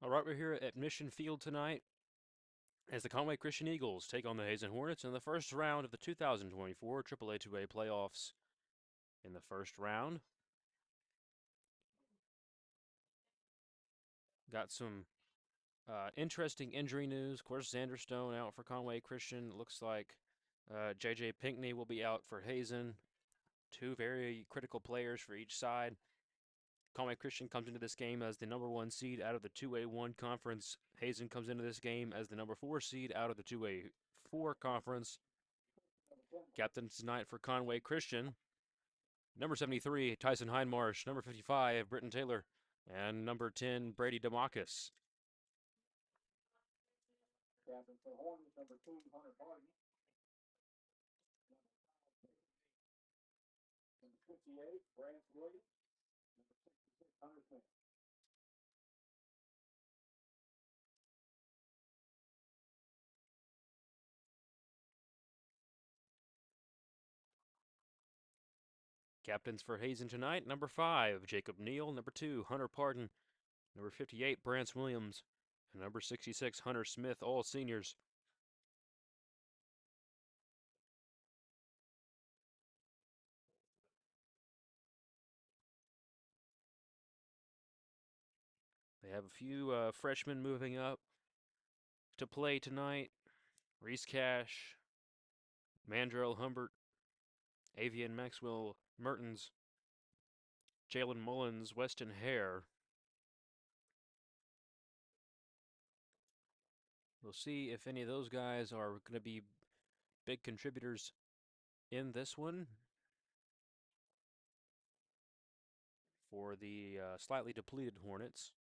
All right, we're here at Mission Field tonight as the Conway Christian Eagles take on the Hazen Hornets in the first round of the 2024 AAA 2A playoffs. In the first round, got some interesting injury news. Of course, Xander Stone out for Conway Christian. Looks like J.J. Pinkney will be out for Hazen. Two very critical players for each side. Conway Christian comes into this game as the number 1 seed out of the 2A1 conference. Hazen comes into this game as the number 4 seed out of the 2A4 conference. Captains tonight for Conway Christian. Number 73, Tyson Hindmarsh. Number 55, Britton Taylor. And number 10, Brady DeMarcus. Captains for Hazen tonight, number 5, Jacob Neal. Number 2, Hunter Pardon. Number 58, Brance Williams. And number 66, Hunter Smith, all seniors. They have a few freshmen moving up to play tonight. Reese Cash, Mandrell Humbert, Avian Maxwell Mertens, Jalen Mullins, Weston Hare. We'll see if any of those guys are going to be big contributors in this one for the slightly depleted Hornets.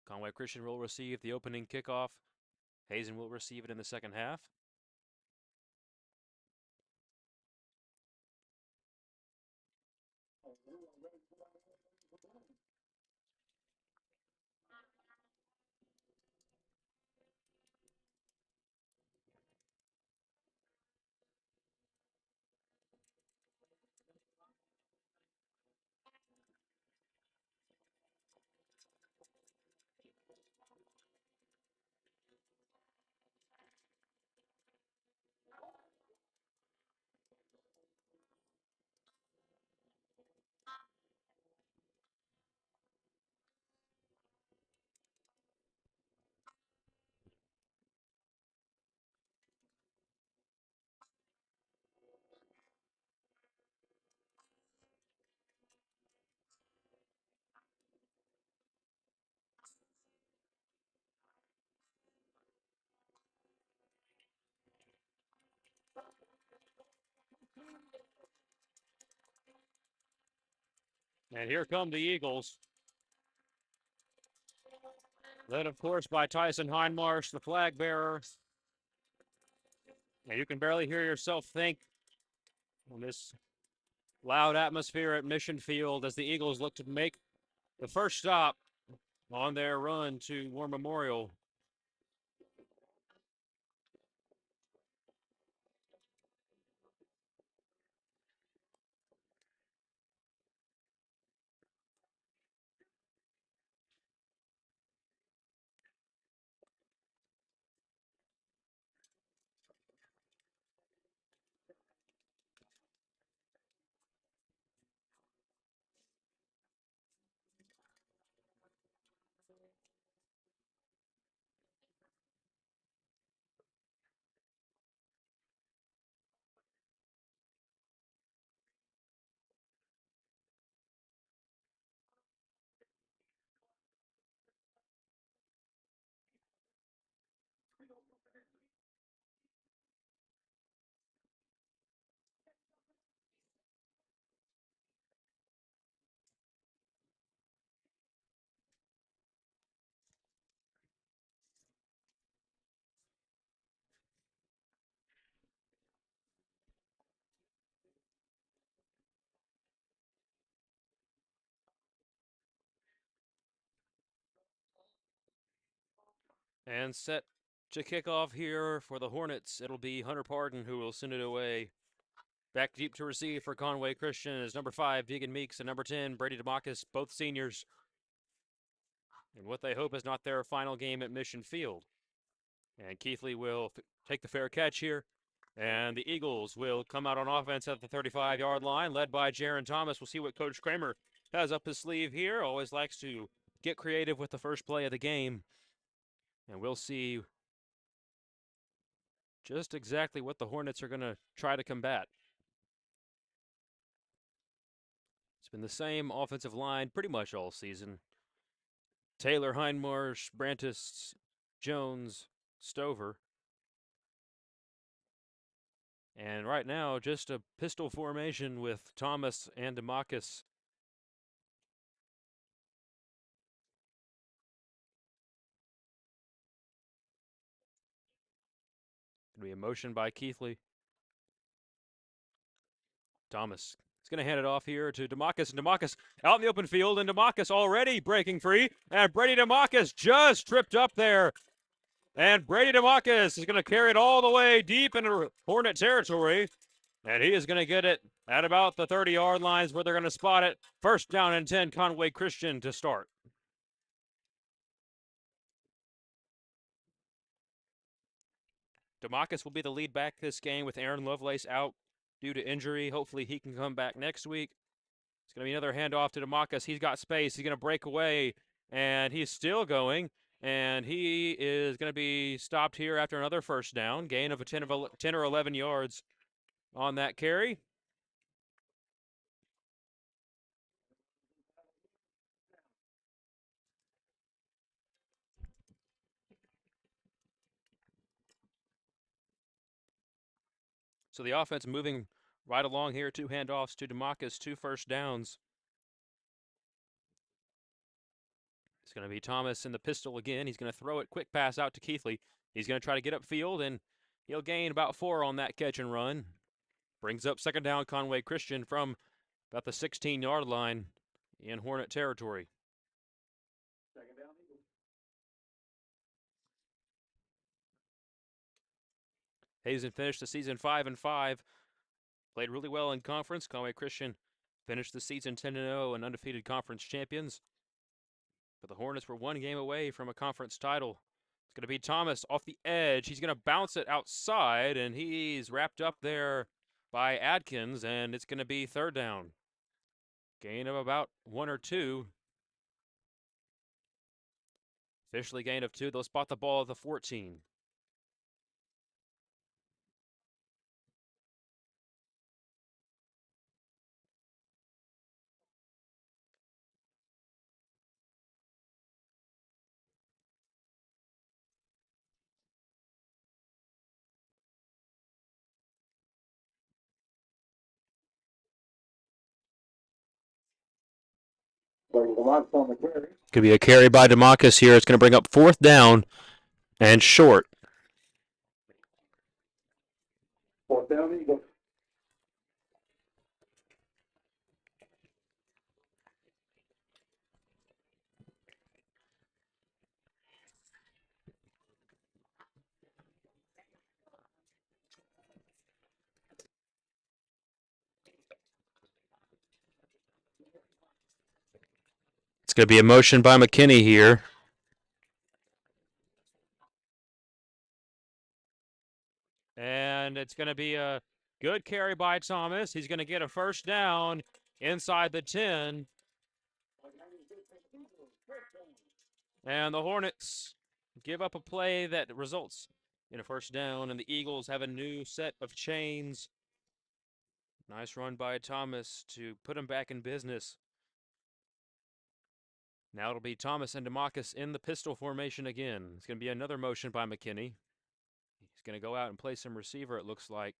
Conway Christian will receive the opening kickoff. Hazen will receive it in the second half. And here come the Eagles. Led, of course, by Tyson Hindmarsh, the flag bearer. And you can barely hear yourself think in this loud atmosphere at Mission Field as the Eagles look to make the first stop on their run to War Memorial. And set to kick off here for the Hornets. It'll be Hunter Pardon who will send it away. Back deep to receive for Conway Christian is number 5, Vegan Meeks, and number 10, Brady DeMarcus, both seniors. And what they hope is not their final game at Mission Field. And Keithley will take the fair catch here. And the Eagles will come out on offense at the 35-yard line, led by Jaron Thomas. We'll see what Coach Kramer has up his sleeve here. Always likes to get creative with the first play of the game. And we'll see just exactly what the Hornets are going to try to combat. It's been the same offensive line pretty much all season. Taylor, Hindmarsh, Brantis, Jones, Stover. And right now, just a pistol formation with Thomas and DeMarcus. Going to be a motion by Keithley. Thomas is going to hand it off here to DeMarcus, and DeMarcus out in the open field, and DeMarcus already breaking free, and Brady DeMarcus just tripped up there. And Brady DeMarcus is going to carry it all the way deep into Hornet territory, and he is going to get it at about the 30-yard lines where they're going to spot it. First down and 10, Conway Christian to start. DeMarcus will be the lead back this game with Aaron Lovelace out due to injury. Hopefully he can come back next week. It's going to be another handoff to DeMarcus. He's got space. He's going to break away, and he's still going. And he is going to be stopped here after another first down. Gain of 10 or 11 yards on that carry. So the offense moving right along here. 2 handoffs to DeMarcus, 2 first downs. It's going to be Thomas in the pistol again. He's going to throw it, quick pass out to Keithley. He's going to try to get upfield, and he'll gain about 4 on that catch and run. Brings up second down, Conway Christian from about the 16-yard line in Hornet territory. Hazen finished the season 5-5. Played really well in conference. Conway Christian finished the season 10-0 and undefeated conference champions. But the Hornets were 1 game away from a conference title. It's going to be Thomas off the edge. He's going to bounce it outside, and he's wrapped up there by Adkins, and it's going to be third down. Gain of about 1 or 2. Officially gain of 2. They'll spot the ball at the 14. Could be a carry by DeMarcus here. It's going to bring up fourth down and short. Fourth down, Eagles. It's going to be a motion by McKinney here. And it's going to be a good carry by Thomas. He's going to get a first down inside the 10. And the Hornets give up a play that results in a first down, and the Eagles have a new set of chains. Nice run by Thomas to put him back in business. Now it'll be Thomas and DeMarcus in the pistol formation again. It's going to be another motion by McKinney. He's going to go out and play some receiver, it looks like.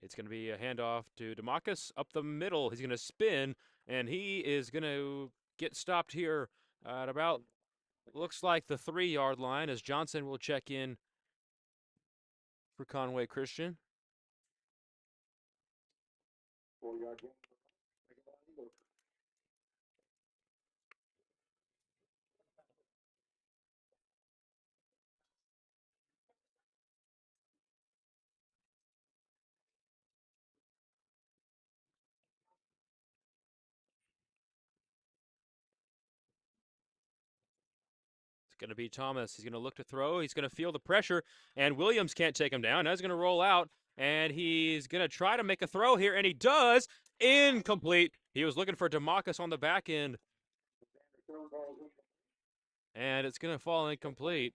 It's going to be a handoff to DeMarcus up the middle. He's going to spin, and he is going to get stopped here at about, looks like the 3-yard line, as Johnson will check in for Conway Christian. 4-yard gain. It's going to be Thomas. He's going to look to throw. He's going to feel the pressure, and Williams can't take him down. Now he's going to roll out, and he's going to try to make a throw here, and he does. Incomplete. He was looking for DeMarcus on the back end, and it's going to fall incomplete.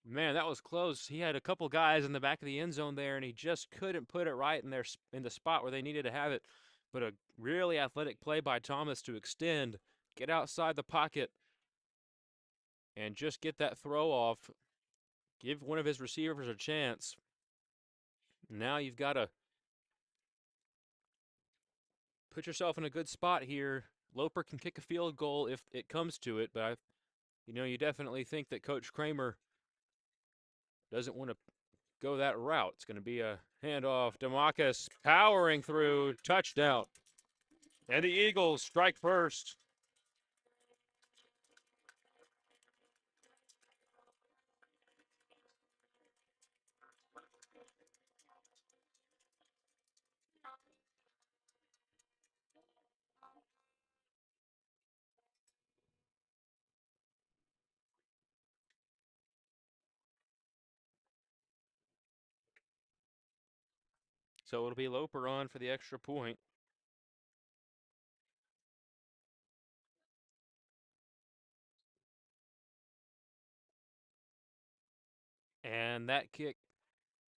Man, that was close. He had a couple guys in the back of the end zone there, and he just couldn't put it right in the spot where they needed to have it. But a really athletic play by Thomas to extend, get outside the pocket, and just get that throw off. Give one of his receivers a chance. Now you've got to put yourself in a good spot here. Loper can kick a field goal if it comes to it, but you definitely think that Coach Kramer doesn't want to go that route. It's going to be a handoff. DeMarcus powering through, touchdown. And the Eagles strike first. So it'll be Loper on for the extra point. And that kick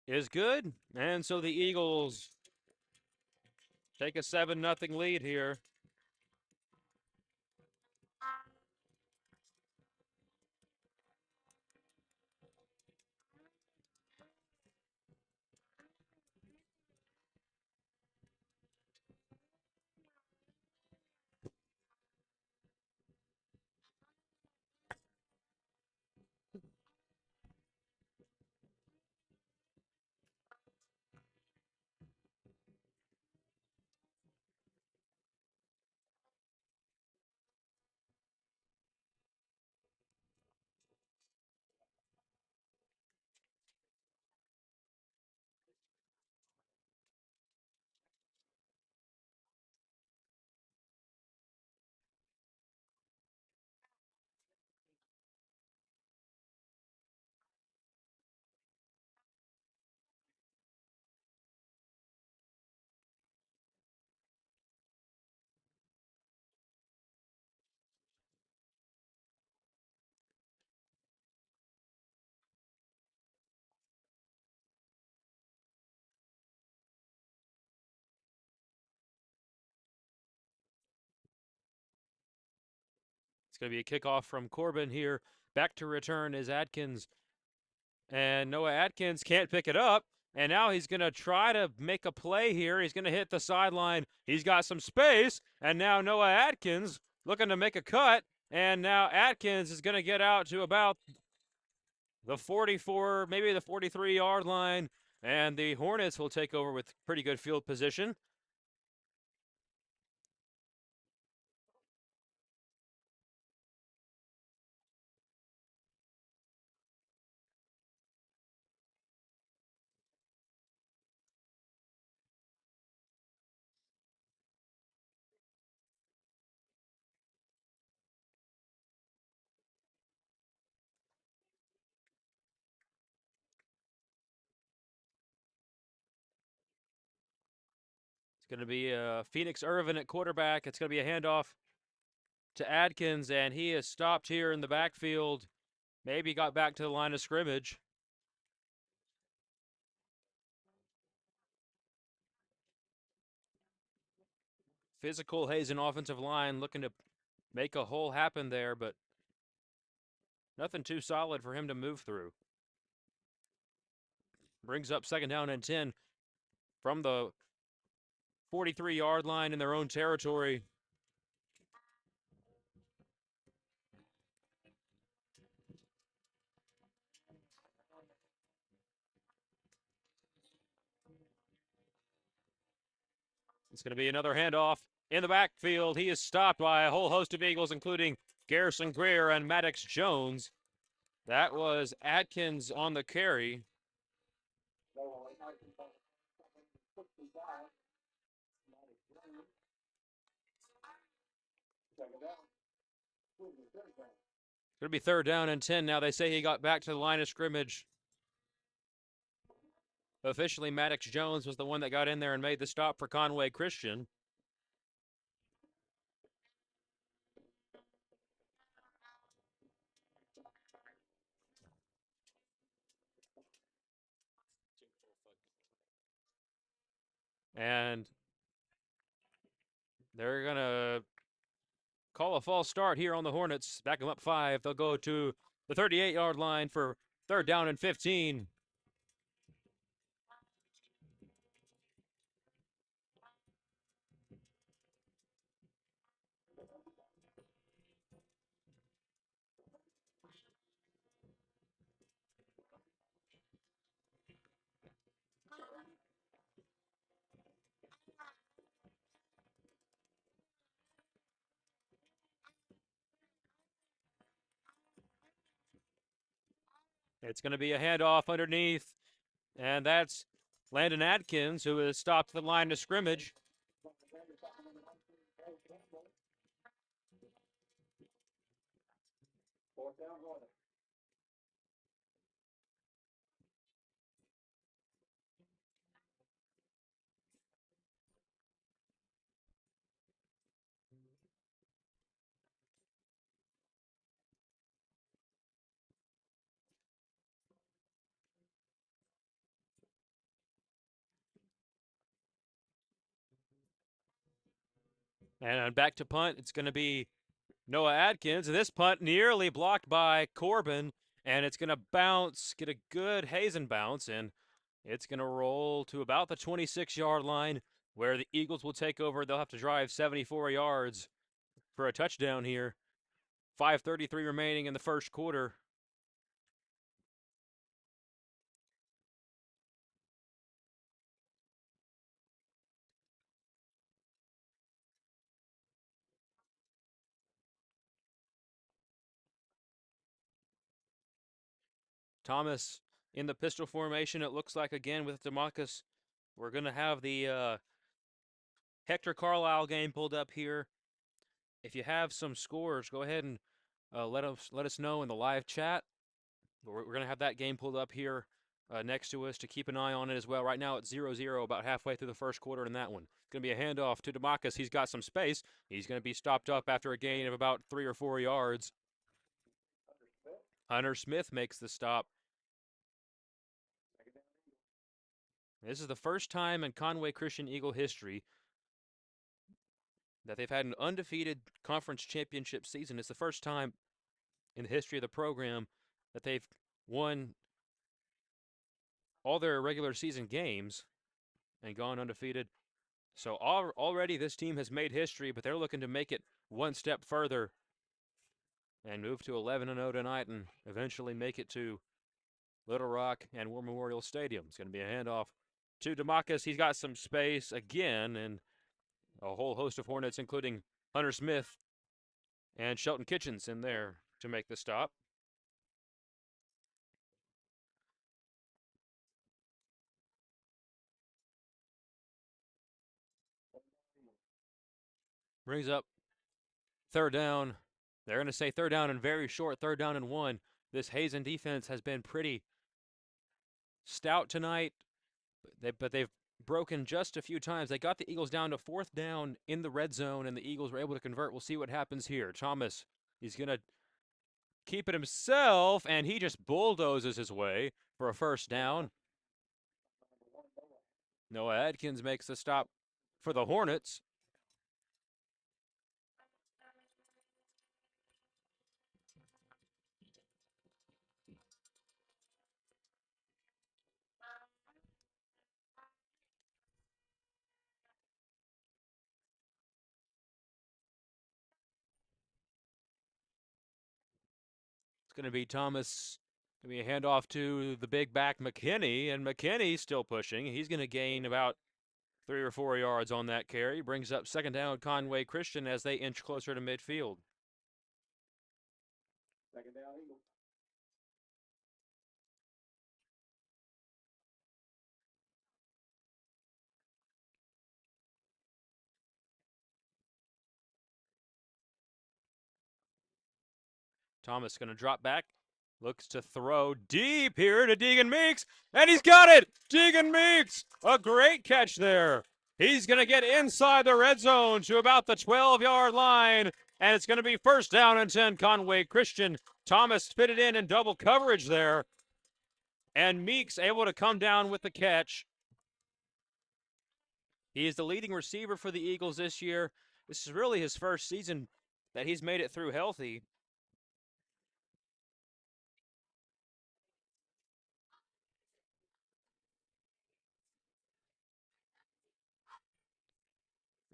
is good. And so the Eagles take a 7-0 lead here. It's going to be a kickoff from Corbin here. Back to return is Atkins. And Noah Atkins can't pick it up. And now he's going to try to make a play here. He's going to hit the sideline. He's got some space. And now Noah Atkins looking to make a cut. And now Atkins is going to get out to about the 44, maybe the 43-yard line. And the Hornets will take over with pretty good field position. It's going to be Phoenix Irvin at quarterback. It's going to be a handoff to Atkins, and he is stopped here in the backfield. Maybe got back to the line of scrimmage. Physical Hazen offensive line looking to make a hole happen there, but nothing too solid for him to move through. Brings up 2nd down and 10 from the 43-yard line in their own territory. It's going to be another handoff in the backfield. He is stopped by a whole host of Eagles, including Garrison Greer and Maddox Jones. That was Atkins on the carry. Going to be third down and 10 now. They say he got back to the line of scrimmage. Officially, Maddox Jones was the one that got in there and made the stop for Conway Christian. And they're going to call a false start here on the Hornets. Back them up 5. They'll go to the 38-yard line for third down and 15. It's going to be a handoff underneath, and that's Landon Atkins, who has stopped the line of scrimmage. And back to punt, it's going to be Noah Atkins. This punt nearly blocked by Corbin, and it's going to bounce, get a good Hazen bounce, and it's going to roll to about the 26-yard line where the Eagles will take over. They'll have to drive 74 yards for a touchdown here. 5:33 remaining in the first quarter. Thomas in the pistol formation, it looks like, again with DeMarcus. We're going to have the Hector Carlisle game pulled up here. If you have some scores, go ahead and let us know in the live chat. We're going to have that game pulled up here next to us to keep an eye on it as well. Right now it's 0-0, about halfway through the first quarter in that one. It's going to be a handoff to DeMarcus. He's got some space. He's going to be stopped up after a gain of about 3 or 4 yards. Hunter Smith makes the stop. This is the first time in Conway Christian Eagle history that they've had an undefeated conference championship season. It's the first time in the history of the program that they've won all their regular season games and gone undefeated. So already this team has made history, but they're looking to make it one step further and move to 11-0 tonight and eventually make it to Little Rock and War Memorial Stadium. It's going to be a handoff to DeMarcus. He's got some space again, and a whole host of Hornets, including Hunter Smith and Shelton Kitchens in there to make the stop. Brings up third down. They're going to say third down and very short, third down and 1. This Hazen defense has been pretty stout tonight, but they've broken just a few times. They got the Eagles down to fourth down in the red zone, and the Eagles were able to convert. We'll see what happens here. Thomas, he's going to keep it himself, and he just bulldozes his way for a first down. Noah Adkins makes the stop for the Hornets. It's going to be Thomas. Going to be a handoff to the big back McKinney, and McKinney's still pushing. He's going to gain about 3 or 4 yards on that carry. Brings up second down Conway Christian as they inch closer to midfield. Second down, Eagles. Thomas going to drop back. Looks to throw deep here to Deegan Meeks, and he's got it! Deegan Meeks! A great catch there. He's going to get inside the red zone to about the 12-yard line, and it's going to be first down and 10 Conway Christian. Thomas fitted in double coverage there, and Meeks able to come down with the catch. He is the leading receiver for the Eagles this year. This is really his first season that he's made it through healthy.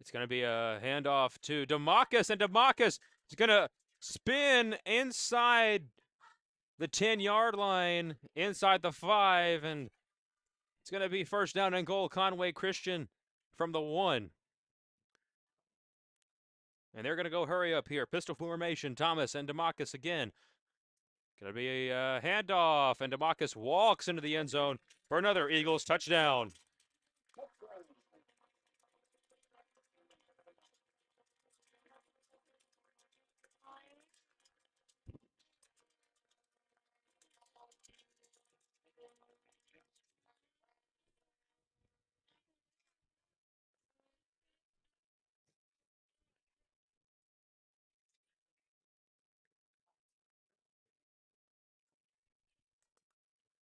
It's going to be a handoff to DeMarcus, and DeMarcus is going to spin inside the 10-yard line, inside the 5, and it's going to be first down and goal. Conway Christian from the 1. And they're going to go hurry up here. Pistol formation, Thomas and DeMarcus again. Going to be a handoff, and DeMarcus walks into the end zone for another Eagles touchdown.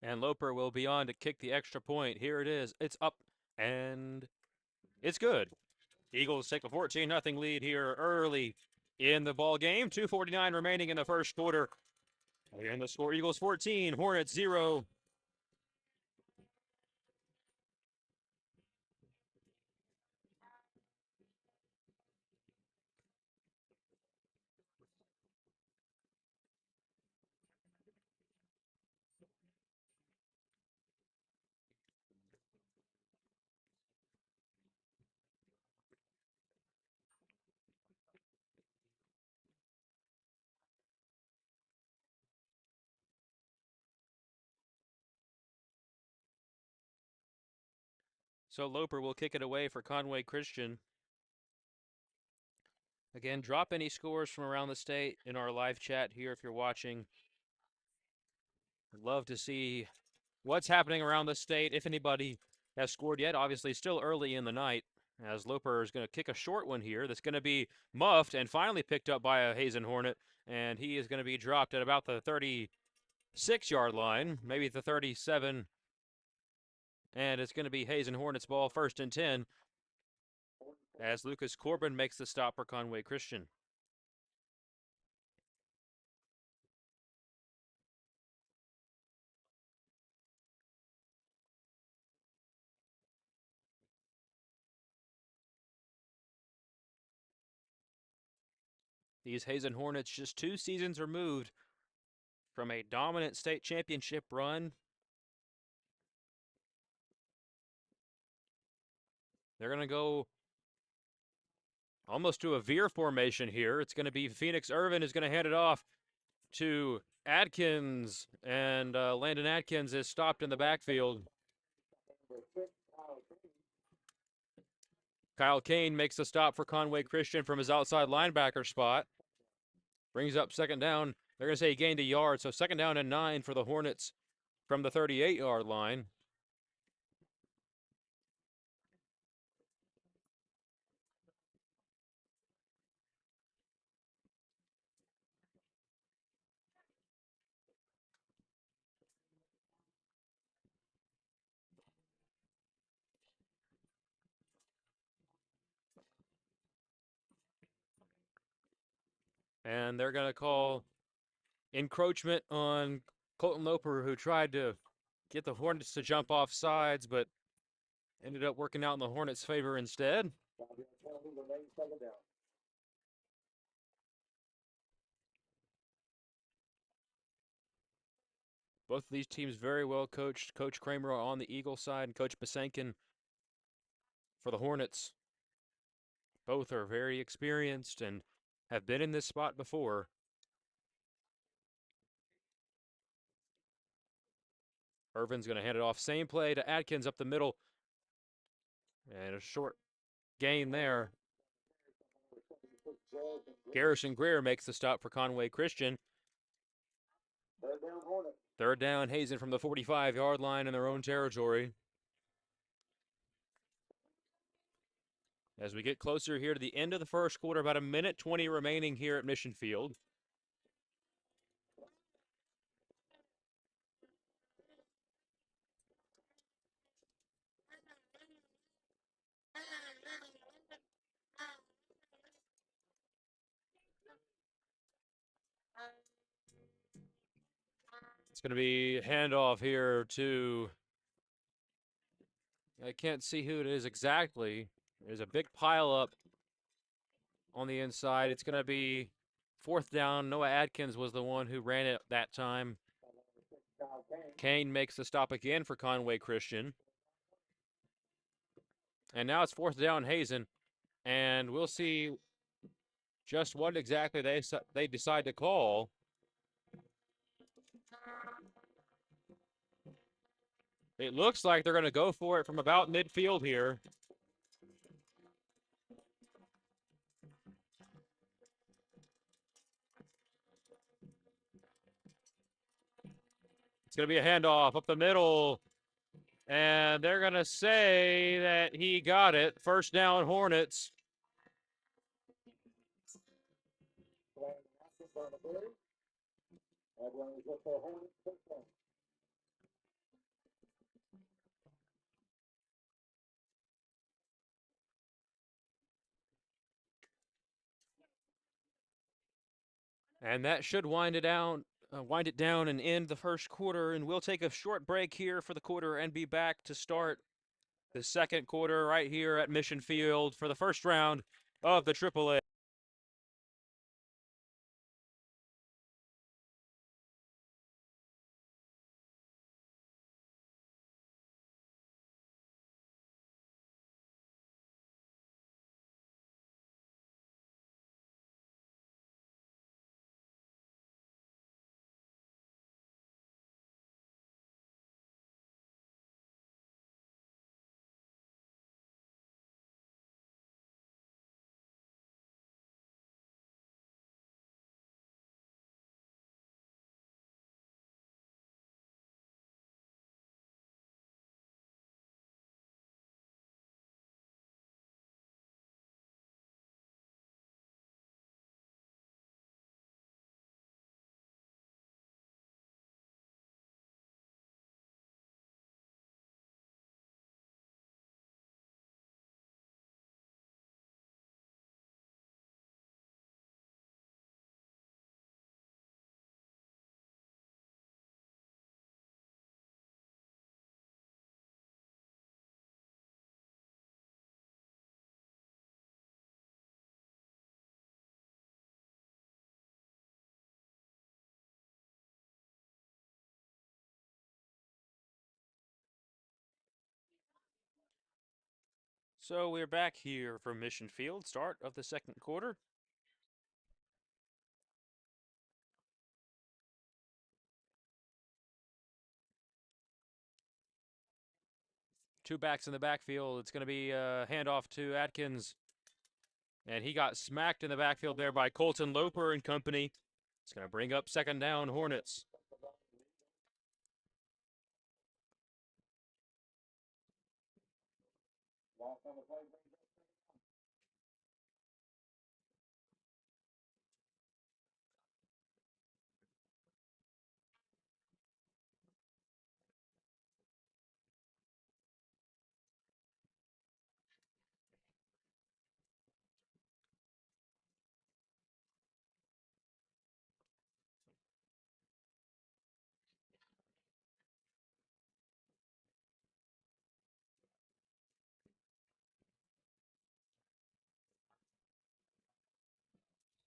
And Loper will be on to kick the extra point. Here it is. It's up, and it's good. Eagles take a 14-0 lead here early in the ball game. 2:49 remaining in the first quarter. And the score, Eagles 14, Hornets 0. So Loper will kick it away for Conway Christian. Again, drop any scores from around the state in our live chat here if you're watching. I'd love to see what's happening around the state, if anybody has scored yet. Obviously, still early in the night, as Loper is going to kick a short one here that's going to be muffed and finally picked up by a Hazen Hornet, and he is going to be dropped at about the 36-yard line, maybe the 37, and it's going to be Hazen Hornets ball, first and 10, as Lucas Corbin makes the stop for Conway Christian. These Hazen Hornets just 2 seasons removed from a dominant state championship run. They're going to go almost to a veer formation here. It's going to be Phoenix Irvin is going to hand it off to Adkins, and Landon Adkins is stopped in the backfield. Kyle Kane makes the stop for Conway Christian from his outside linebacker spot. Brings up second down. They're going to say he gained a yard, so second down and 9 for the Hornets from the 38-yard line. And they're going to call encroachment on Colton Loper, who tried to get the Hornets to jump off sides, but ended up working out in the Hornets' favor instead. Both of these teams very well coached. Coach Kramer on the Eagle side and Coach Basenkin for the Hornets. Both are very experienced and have been in this spot before. Irvin's going to hand it off. Same play to Adkins up the middle. And a short gain there. Garrison Greer makes the stop for Conway Christian. Third down, Hazen from the 45-yard line in their own territory. As we get closer here to the end of the first quarter, about a minute 20 remaining here at Mission Field. It's going to be a handoff here to, I can't see who it is exactly. There's a big pile up on the inside. It's going to be fourth down. Noah Adkins was the one who ran it that time. Kane makes the stop again for Conway Christian. And now it's fourth down, Hazen. And we'll see just what exactly they decide to call. It looks like they're going to go for it from about midfield here. It's going to be a handoff up the middle. And they're going to say that he got it. First down, Hornets. And that should wind it down and end the first quarter. And we'll take a short break here for the quarter and be back to start the second quarter right here at Mission Field for the first round of the AAA. So we're back here from Mission Field, start of the second quarter. Two backs in the backfield. It's going to be a handoff to Atkins. And he got smacked in the backfield there by Colton Loper and company. It's going to bring up second down, Hornets.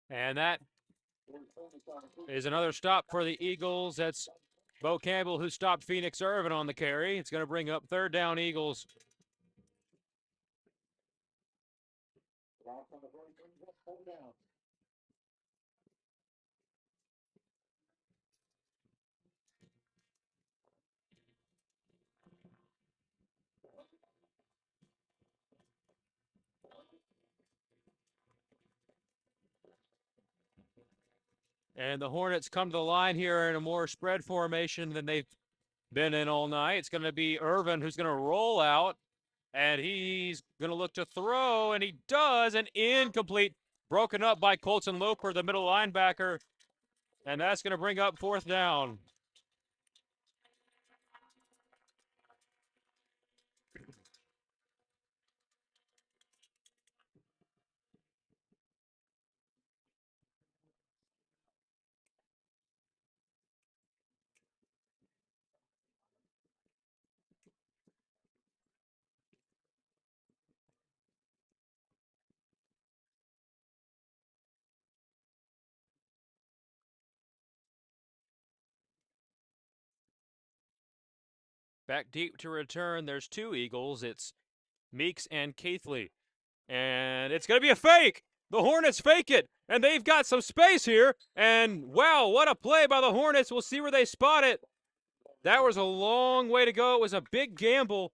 And that is another stop for the Eagles. That's Bo Campbell who stopped Phoenix Irvin on the carry. It's going to bring up third down, Eagles. And the Hornets come to the line here in a more spread formation than they've been in all night. It's going to be Irvin who's going to roll out, and he's going to look to throw, and he does, and incomplete. Broken up by Colton Loper, the middle linebacker, and that's going to bring up fourth down. Back deep to return, there's two Eagles. It's Meeks and Keithley. And it's going to be a fake. The Hornets fake it, and they've got some space here. And wow, what a play by the Hornets. We'll see where they spot it. That was a long way to go. It was a big gamble.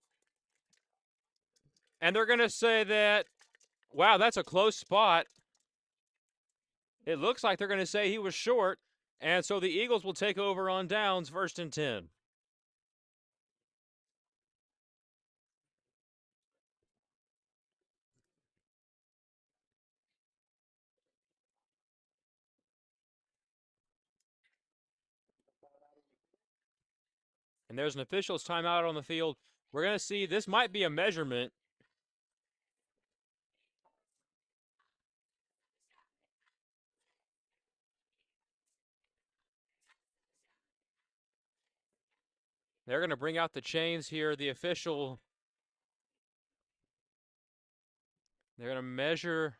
And they're going to say that, wow, that's a close spot. It looks like they're going to say he was short. And so the Eagles will take over on downs, 1st and 10. And there's an official's timeout on the field. We're going to see this might be a measurement. They're going to bring out the chains here. The official, they're going to measure.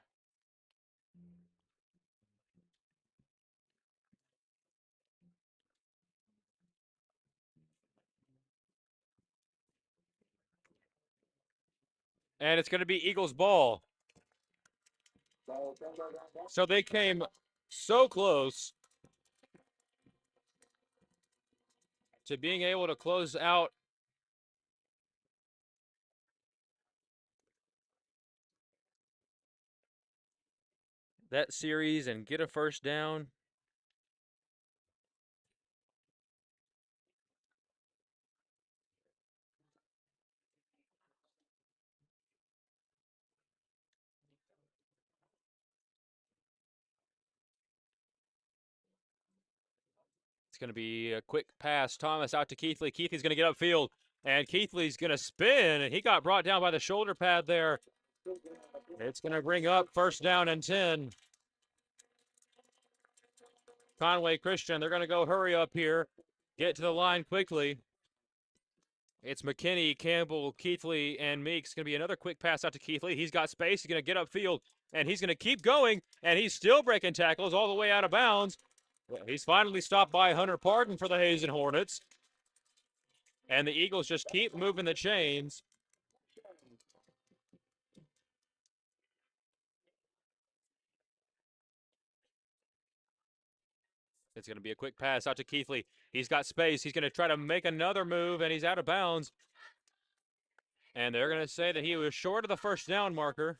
And it's going to be Eagles ball. So they came so close to being able to close out that series and get a first down. It's going to be a quick pass. Thomas out to Keithley. Keithley's going to get upfield, and Keithley's going to spin, and he got brought down by the shoulder pad there. It's going to bring up first down and 10. Conway Christian, they're going to go hurry up here, get to the line quickly. It's McKinney, Campbell, Keithley, and Meeks. Going to be another quick pass out to Keithley. He's got space. He's going to get upfield, and he's going to keep going, and he's still breaking tackles all the way out of bounds. Well, he's finally stopped by Hunter Pardon for the Hazen Hornets. And the Eagles just keep moving the chains. It's going to be a quick pass out to Keithley. He's got space. He's going to try to make another move, and he's out of bounds. And they're going to say that he was short of the first down marker.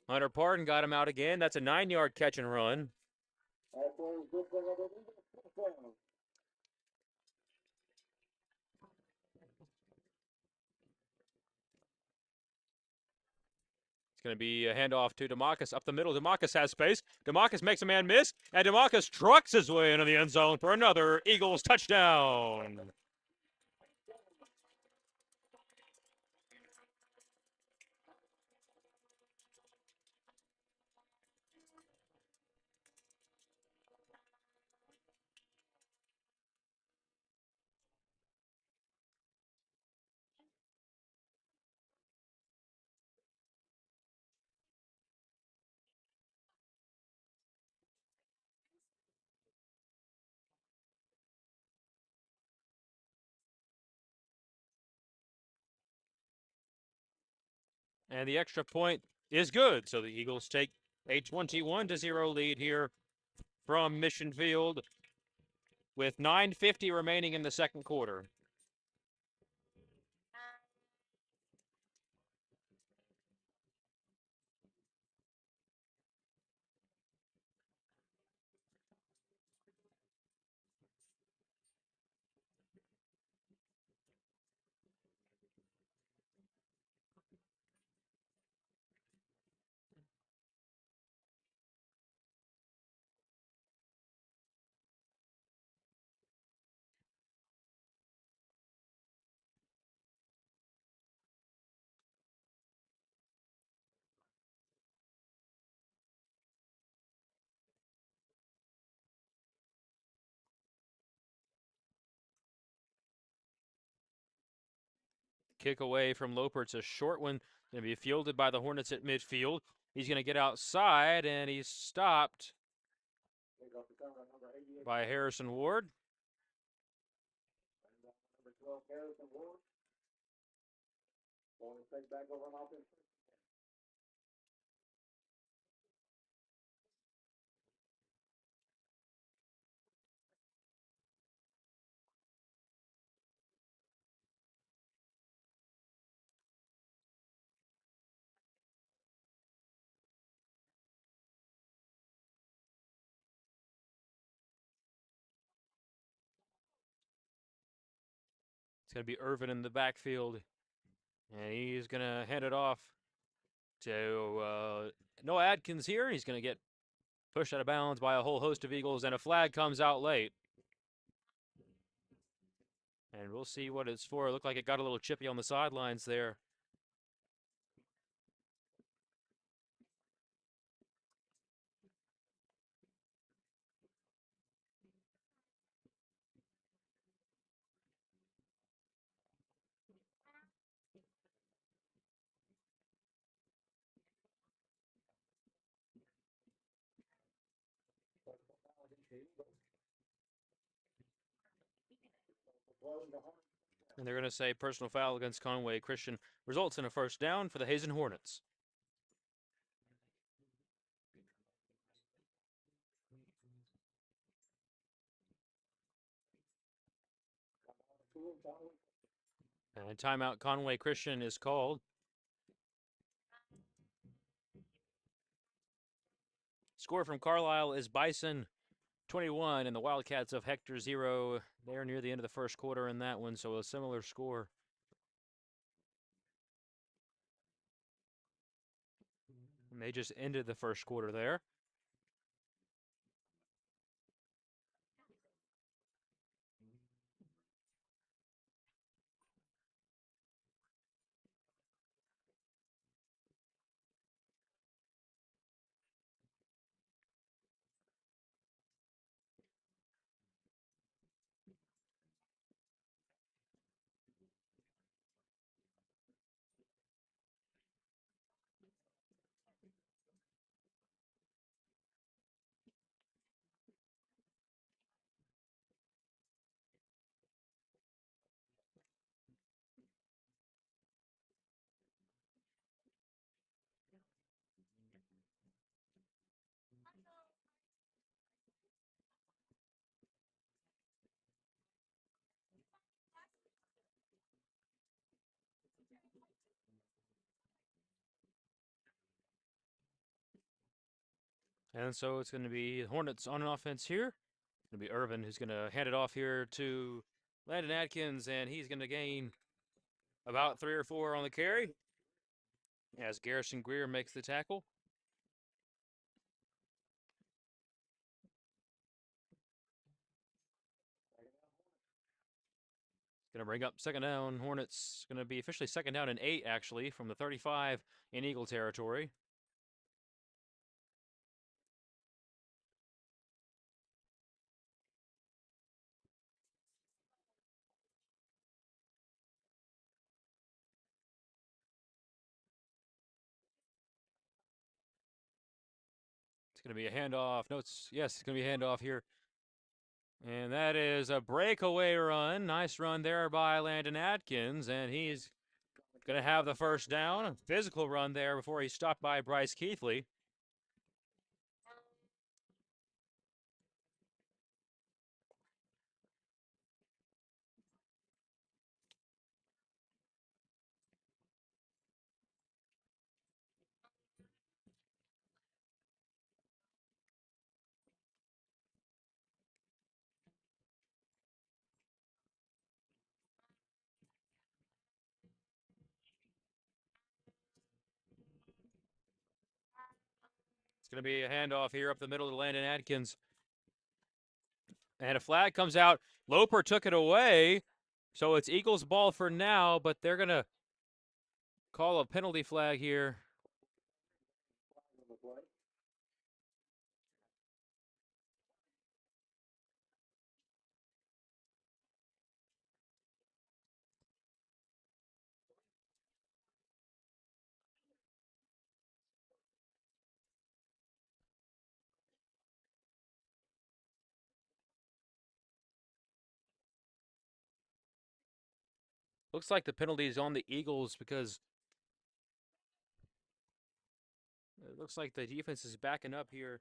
Hunter Pardon got him out again. That's a 9-yard catch and run. It's going to be a handoff to DeMarcus up the middle. DeMarcus has space. DeMarcus makes a man miss, and DeMarcus trucks his way into the end zone for another Eagles touchdown. And the extra point is good. So the Eagles take a 21-0 lead here from Mission Field with 9:50 remaining in the second quarter. kick away from Loper. It's a short one. Going to be fielded by the Hornets at midfield. He's going to get outside, and he's stopped by Harrison Ward. It's going to be Irvin in the backfield, and he's going to hand it off to Noah Adkins here. He's going to get pushed out of bounds by a whole host of Eagles, and a flag comes out late. And we'll see what it's for. It looked like it got a little chippy on the sidelines there. And they're going to say personal foul against Conway Christian results in a first down for the Hazen Hornets. And timeout Conway Christian is called. Score from Carlisle is Bison 21 and the Wildcats of Hector 0. They're near the end of the first quarter in that one, so a similar score. And they just ended the first quarter there. And so it's going to be Hornets on an offense here. It's going to be Irvin who's going to hand it off here to Landon Atkins, and he's going to gain about 3 or 4 on the carry as Garrison Greer makes the tackle. Going to bring up second down. Hornets going to be officially second down and 8, actually, from the 35 in Eagle territory. It's going to be a handoff. No, it's going to be a handoff here. And that is a breakaway run. Nice run there by Landon Atkins, and he's going to have the first down. A physical run there before he's stopped by Bryce Keithley. It's going to be a handoff here up the middle to Landon Atkins. And a flag comes out. Loper took it away. So it's Eagles ball for now, but they're going to call a penalty flag here. Looks like the penalty is on the Eagles because it looks like the defense is backing up here.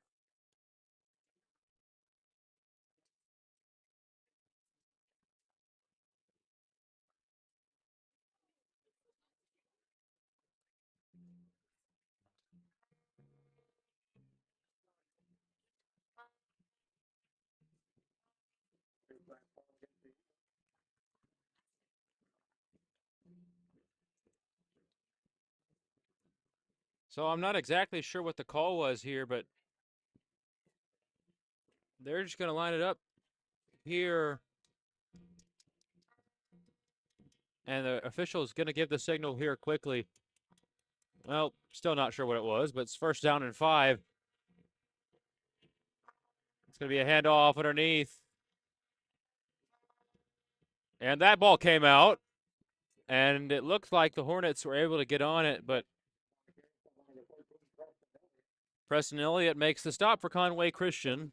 So I'm not exactly sure what the call was here, but they're just going to line it up here. And the official is going to give the signal here quickly. Well, still not sure what it was, but it's first down and 5. It's going to be a handoff underneath. And that ball came out. And it looked like the Hornets were able to get on it, but Preston Elliott makes the stop for Conway Christian.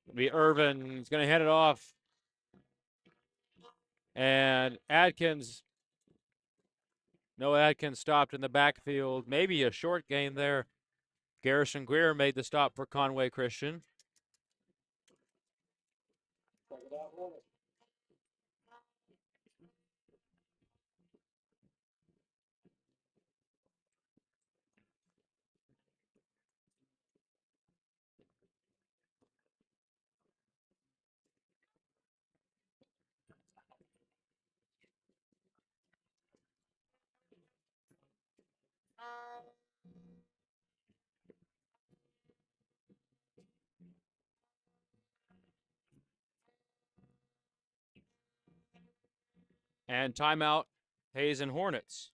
It'll be Irvin. He's going to hand it off. And Adkins. No, Adkins stopped in the backfield. Maybe a short gain there. Garrison Greer made the stop for Conway Christian. And timeout, Hazen Hornets.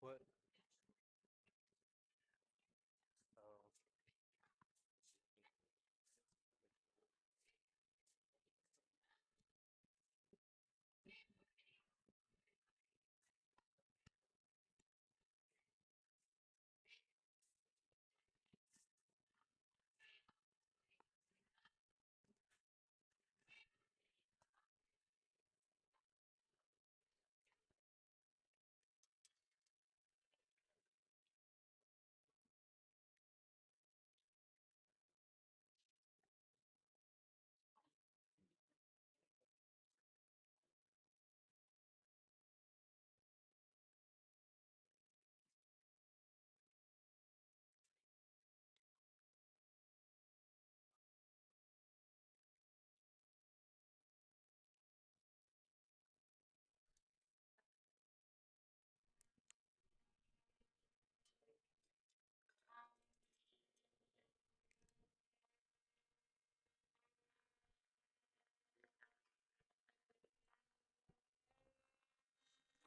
What?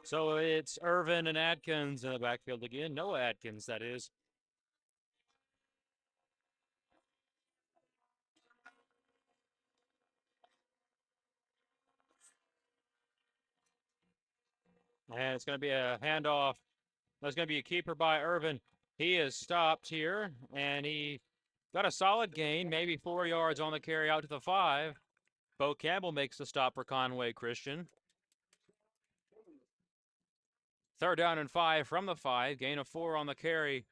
So it's Irvin and Adkins in the backfield again. Noah Adkins, that is. And it's going to be a handoff. That's going to be a keeper by Irvin. He is stopped here, and he got a solid gain, maybe 4 yards on the carry out to the 5. Bo Campbell makes the stop for Conway Christian. Third down and 5 from the 5. Gain of 4 on the carry.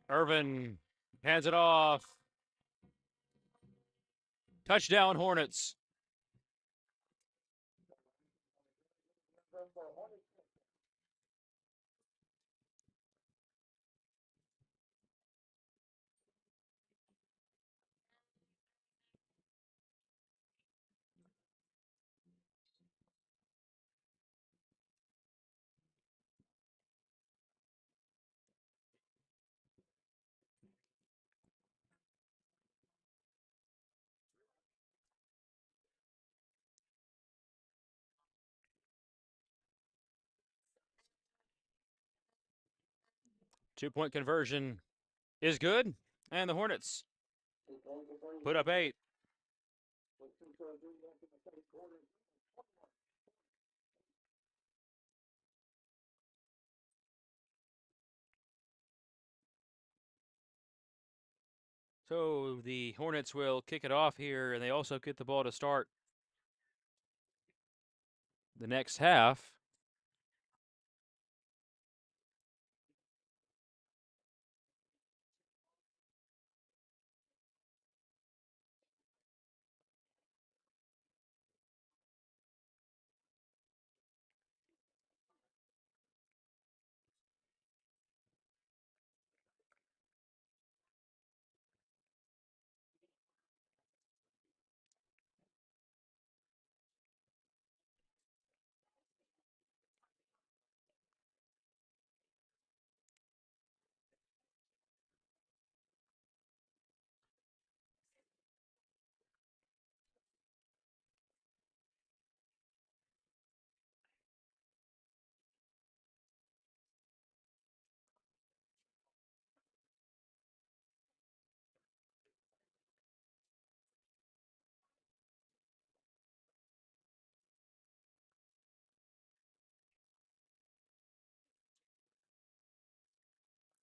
Irvin hands it off. Touchdown, Hornets. Two-point conversion is good, and the Hornets put up 8. So the Hornets will kick it off here, and they also get the ball to start the next half.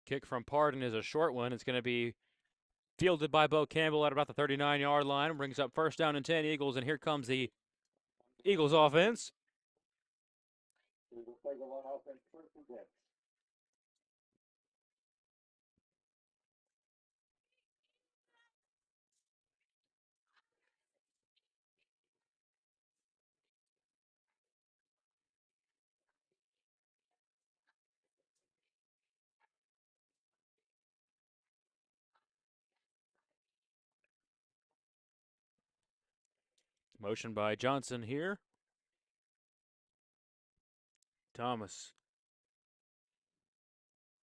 Kick from Pardon is a short one. It's going to be fielded by Bo Campbell at about the 39-yard line. Brings up first down and 10 Eagles, and here comes the Eagles offense. Motion by Johnson here. Thomas.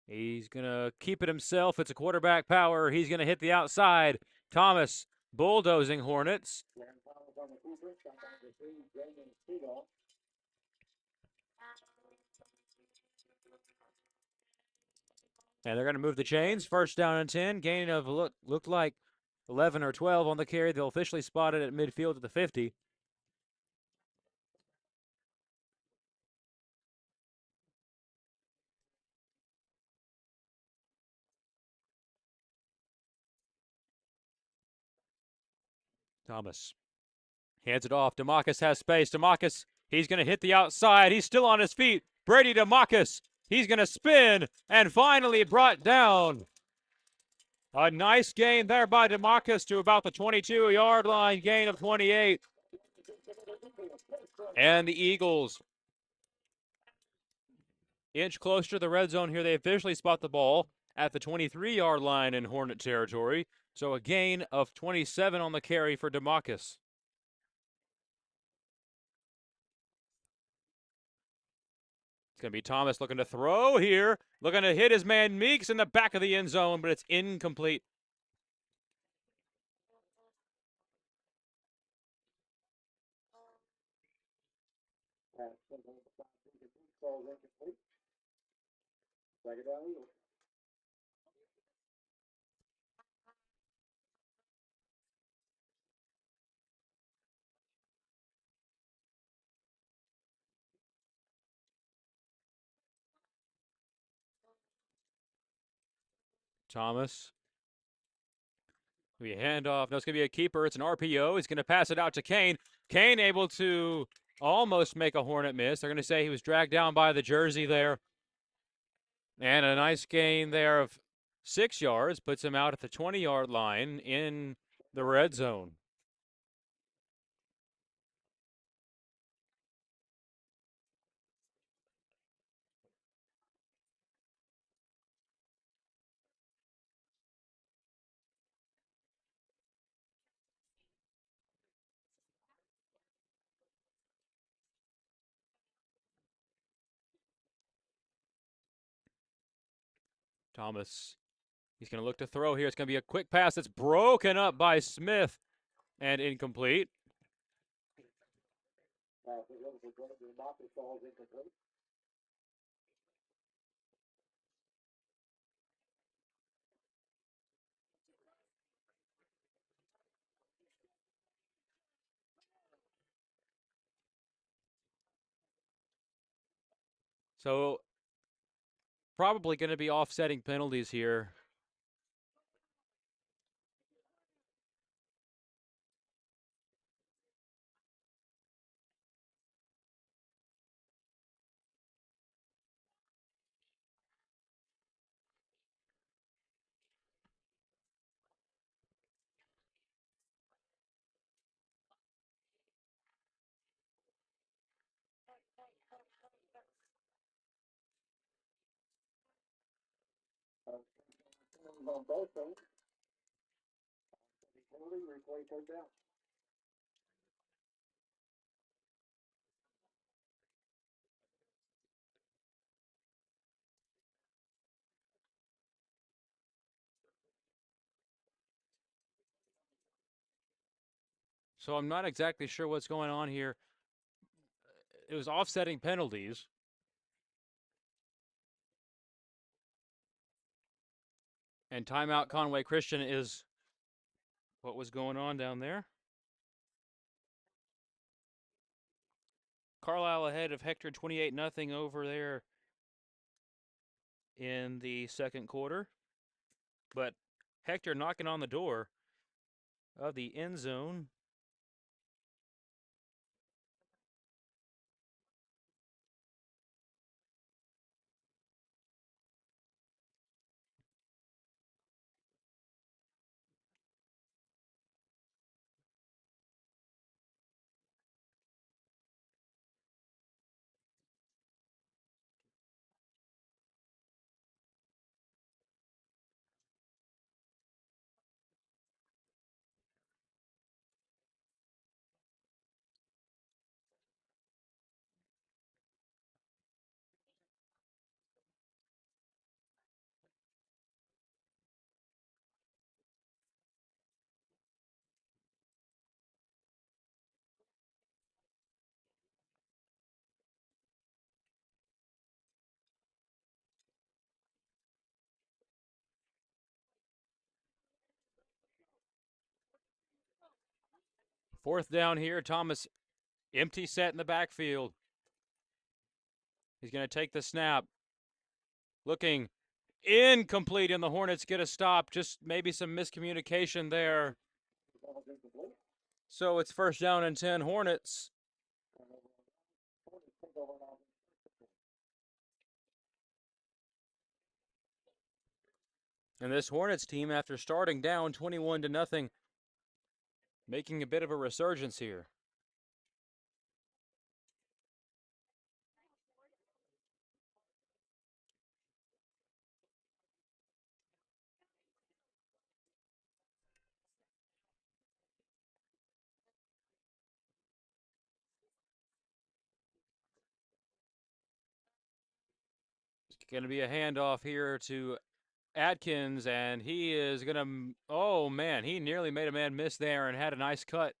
He's going to keep it himself. It's a quarterback power. He's going to hit the outside. Thomas bulldozing Hornets. And they're going to move the chains. First down and 10. Gain of looked like 11 or 12 on the carry. They'll officially spot it at midfield at the 50. Thomas hands it off. DeMarcus has space. DeMarcus, he's going to hit the outside. He's still on his feet. Brady DeMarcus, he's going to spin and finally brought down. A nice gain there by DeMarcus to about the 22-yard line, gain of 28. And the Eagles inch closer to the red zone here. They officially spot the ball at the 23-yard line in Hornet territory. So a gain of 27 on the carry for DeMarcus. It's going to be Thomas looking to throw here. Looking to hit his man Meeks in the back of the end zone, but it's incomplete. Thomas. We hand off. No, it's going to be a keeper. It's an RPO. He's going to pass it out to Kane. Kane able to almost make a Hornet miss. They're going to say he was dragged down by the jersey there. And a nice gain there of 6 yards, puts him out at the 20-yard line in the red zone. Thomas, he's going to look to throw here. It's going to be a quick pass that's broken up by Smith and incomplete. So probably going to be offsetting penalties here. So I'm not exactly sure what's going on here. It was offsetting penalties. And timeout Conway Christian is what was going on down there. Carlisle ahead of Hector 28-0 over there in the second quarter. But Hector knocking on the door of the end zone. Fourth down here. Thomas empty set in the backfield. He's going to take the snap. Looking incomplete, and the Hornets get a stop. Just maybe some miscommunication there. So it's first down and 10 Hornets. And this Hornets team, after starting down 21-0, making a bit of a resurgence here. It's going to be a handoff here to Atkins, and he is going to, oh man, he nearly made a man miss there and had a nice cut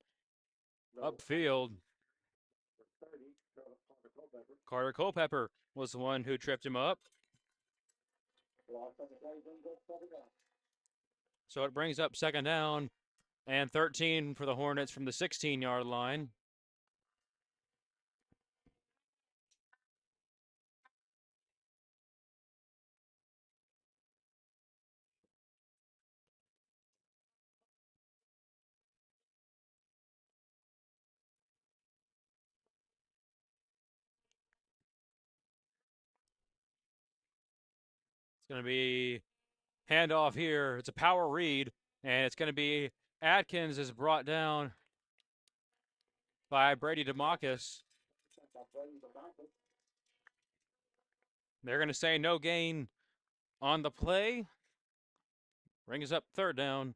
upfield. Carter Culpepper was the one who tripped him up. So it brings up second down and 13 for the Hornets from the 16-yard line. It's going to be Handoff here. It's a power read, and it's going to be Atkins is brought down by Brady DeMarcus. They're going to say no gain on the play. Brings up third down.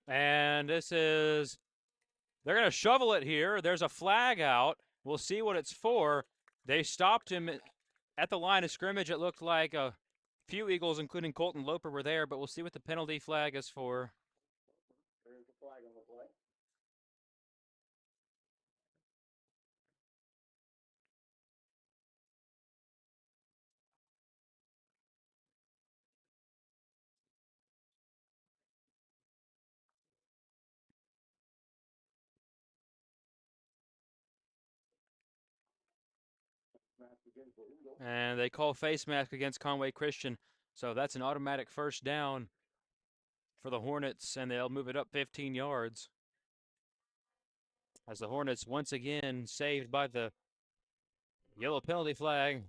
And this is, they're going to shovel it here. There's a flag out. We'll see what it's for. They stopped him at the line of scrimmage. It looked like a few Eagles, including Colton Loper, were there, but we'll see what the penalty flag is for. And they call face mask against Conway Christian. So that's an automatic first down for the Hornets, and they'll move it up 15 yards. As the Hornets once again saved by the yellow penalty flag.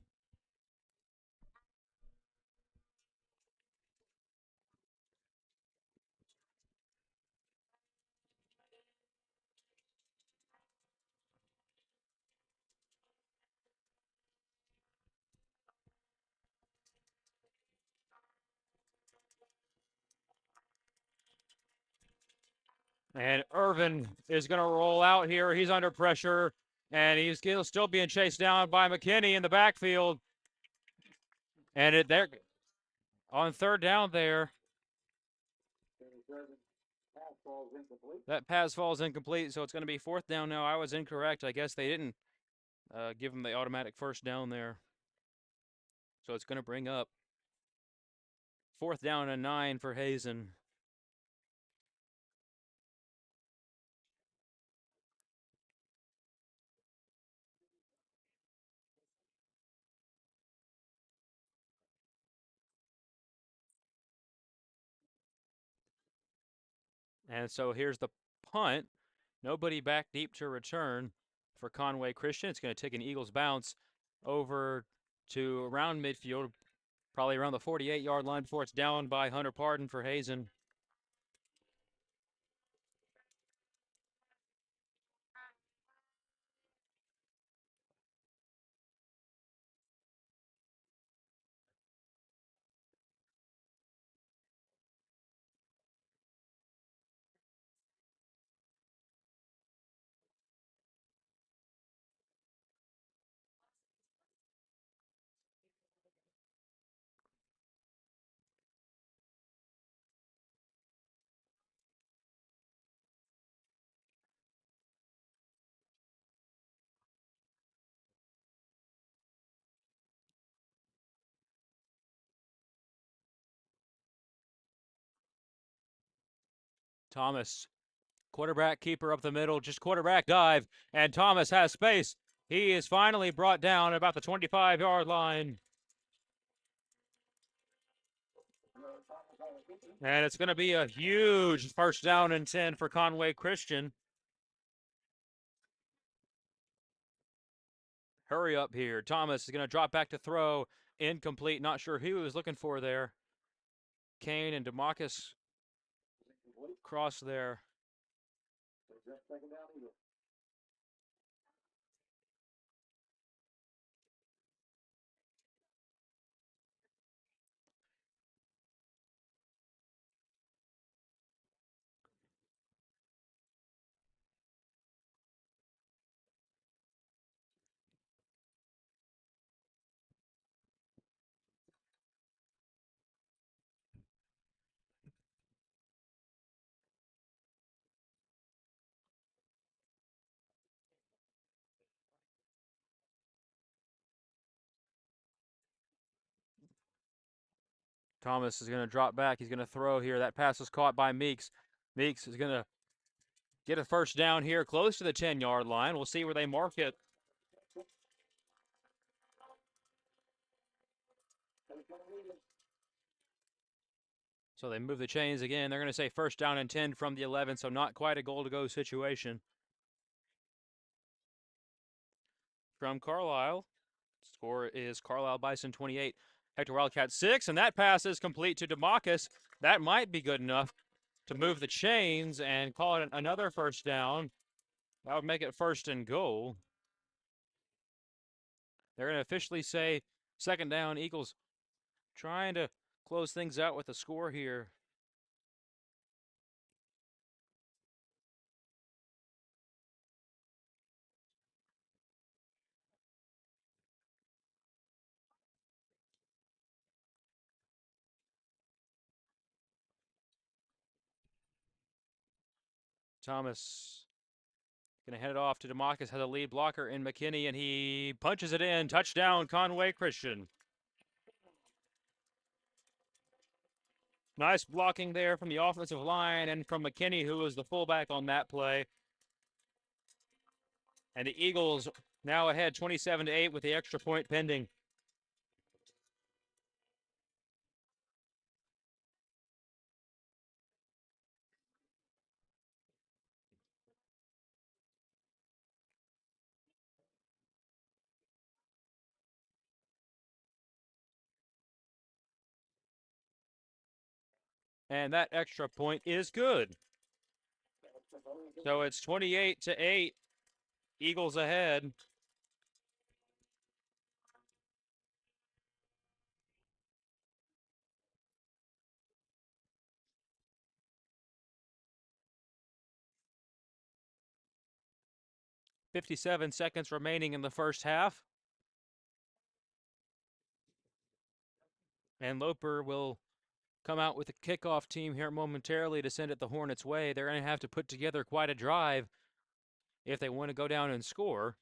And Irvin is going to roll out here. He's under pressure, and he's still being chased down by McKinney in the backfield. And they're on third down there. That pass falls incomplete, so it's going to be fourth down now. I was incorrect. I guess they didn't give him the automatic first down there. So it's going to bring up fourth down and 9 for Hazen. And so here's the punt. Nobody back deep to return for Conway Christian. It's going to take an Eagles bounce over to around midfield, probably around the 48-yard line before it's down by Hunter Pardon for Hazen. Thomas, quarterback keeper up the middle, just quarterback dive, and Thomas has space. He is finally brought down about the 25-yard line. And it's going to be a huge first down and 10 for Conway Christian. Hurry up here. Thomas is going to drop back to throw. Incomplete. Not sure who he was looking for there. Kane and DeMarcus cross there. Thomas is going to drop back. He's going to throw here. That pass was caught by Meeks. Meeks is going to get a first down here close to the 10-yard line. We'll see where they mark it. So they move the chains again. They're going to say first down and 10 from the 11, so not quite a goal-to-go situation. From Carlisle. Score is Carlisle Bison 28, Hector Wildcat 6, and that pass is complete to DeMarcus. That might be good enough to move the chains and call it another first down. That would make it first and goal. They're going to officially say second down. Eagles trying to close things out with a score here. Thomas going to head it off to DeMarcus, has a lead blocker in McKinney, and he punches it in. Touchdown, Conway Christian. Nice blocking there from the offensive line and from McKinney, who was the fullback on that play. And the Eagles now ahead 27-8 with the extra point pending. And that extra point is good. So it's 28-8. Eagles ahead. .57 seconds remaining in the first half. And Loper will come out with a kickoff team here momentarily to send it the Hornets' way. They're going to have to put together quite a drive if they want to go down and score.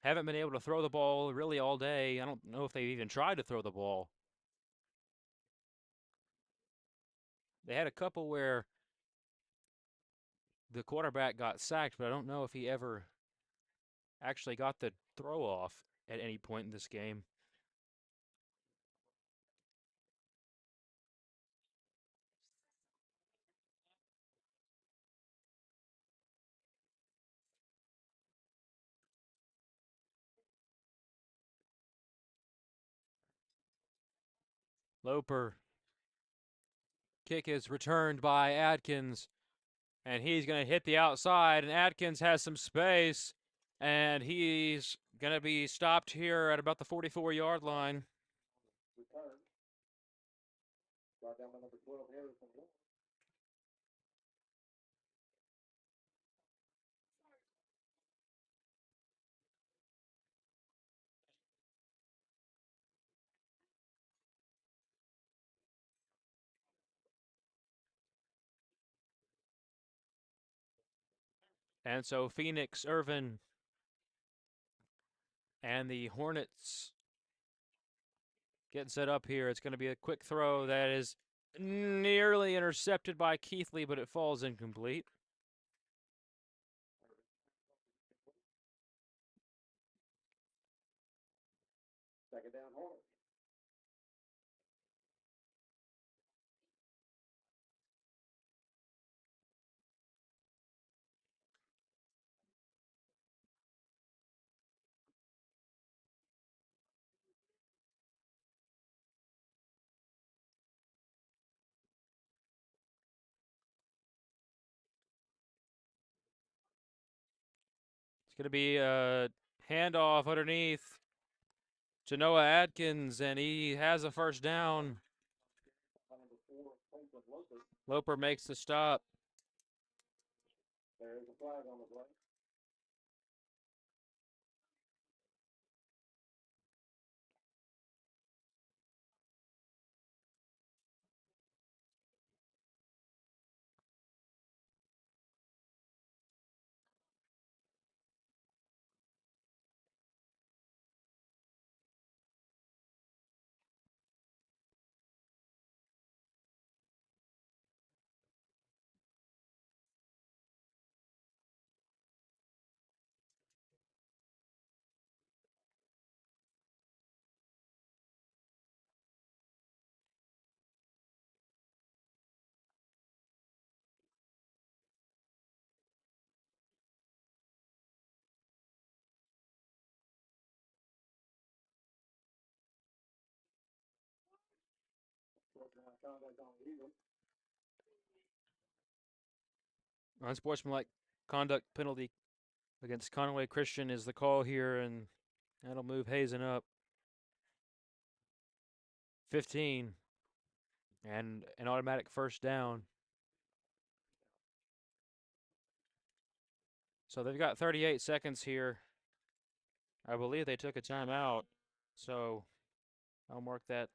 Haven't been able to throw the ball really all day. I don't know if they've even tried to throw the ball. They had a couple where the quarterback got sacked, but I don't know if he ever actually got the throw off at any point in this game. Loper. Kick is returned by Adkins, and he's going to hit the outside, and Adkins has some space, and he's going to be stopped here at about the 44-yard line. And so Phoenix, Irvin, and the Hornets getting set up here. It's going to be a quick throw that is nearly intercepted by Keithley, but it falls incomplete. Second down, Hornets. It's going to be a handoff underneath to Noah Adkins, and he has a first down. Loper makes the stop. There is a flag on the play. Unsportsmanlike conduct penalty against Conway Christian is the call here, and that'll move Hazen up 15 and an automatic first down. So they've got 38 seconds here. I believe they took a timeout, so I'll mark that.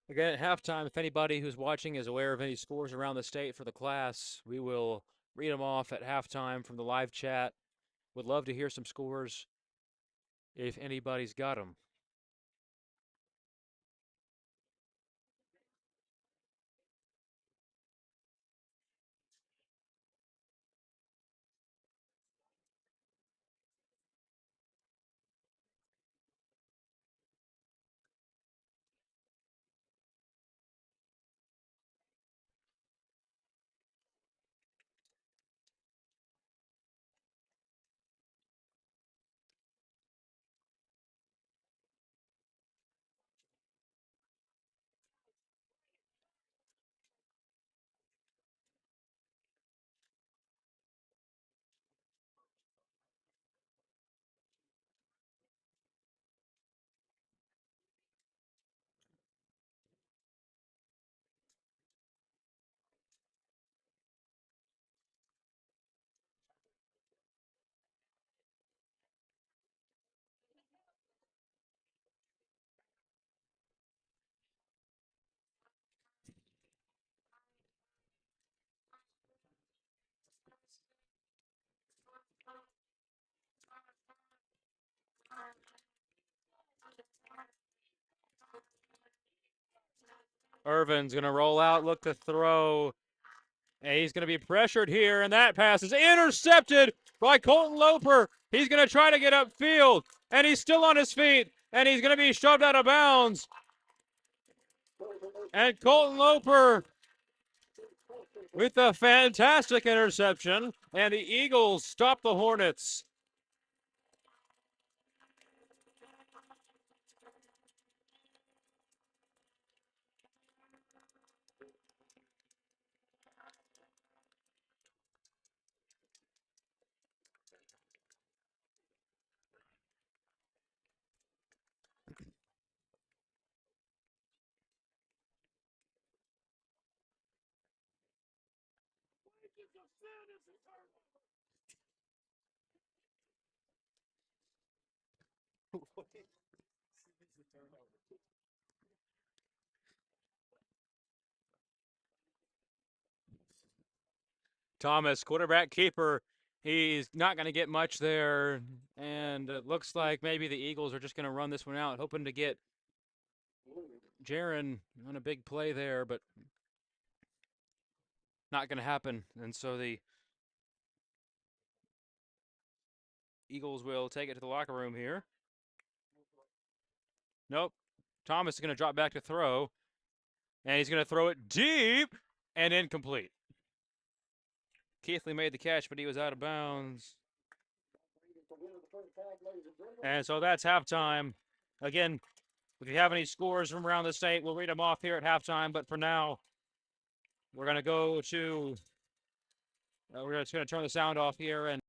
Again, at halftime, if anybody who's watching is aware of any scores around the state for the class, we will read them off at halftime from the live chat. Would love to hear some scores if anybody's got them. Irvin's going to roll out, look to throw. And he's going to be pressured here, and that pass is intercepted by Colton Loper. He's going to try to get upfield, and he's still on his feet, and he's going to be shoved out of bounds. And Colton Loper with a fantastic interception, and the Eagles stop the Hornets. Thomas, quarterback keeper. He's not going to get much there, and it looks like maybe the Eagles are just going to run this one out, hoping to get Jaron on a big play there, but not going to happen. And so the Eagles will take it to the locker room here. Nope. Thomas is going to drop back to throw, and he's going to throw it deep and incomplete. Keithley made the catch, but he was out of bounds. And so that's halftime. Again, if you have any scores from around the state, we'll read them off here at halftime. But for now, we're going to go to, we're just going to turn the sound off here and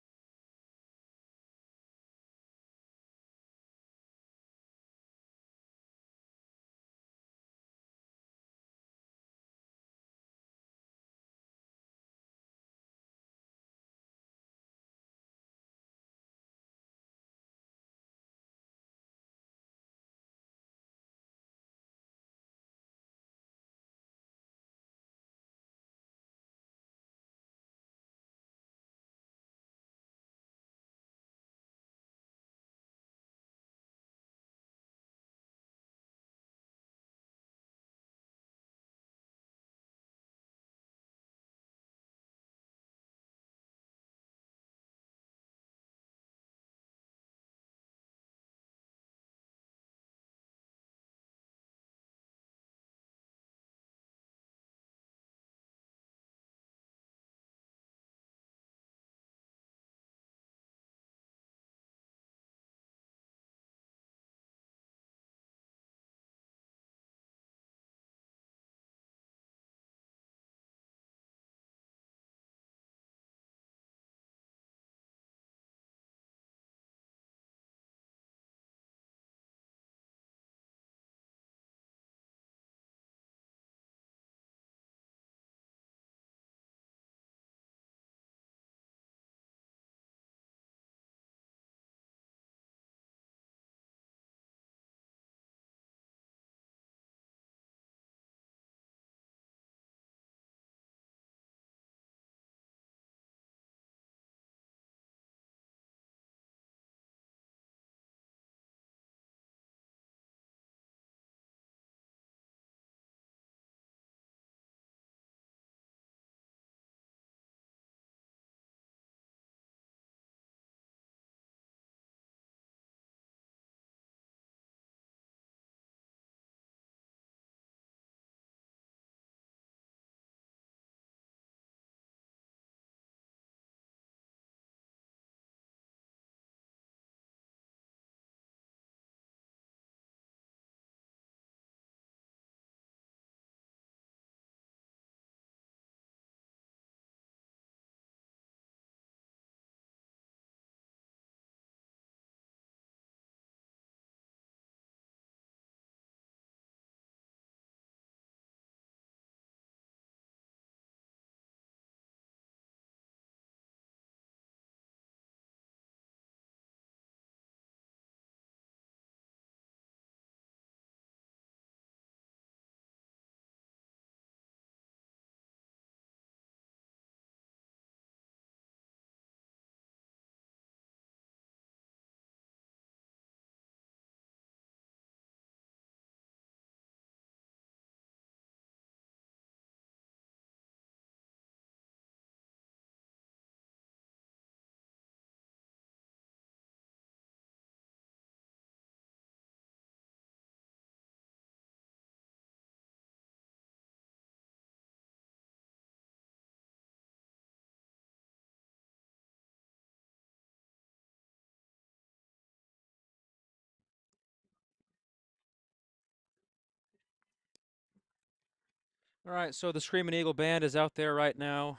All right, so the Screaming Eagle Band is out there right now,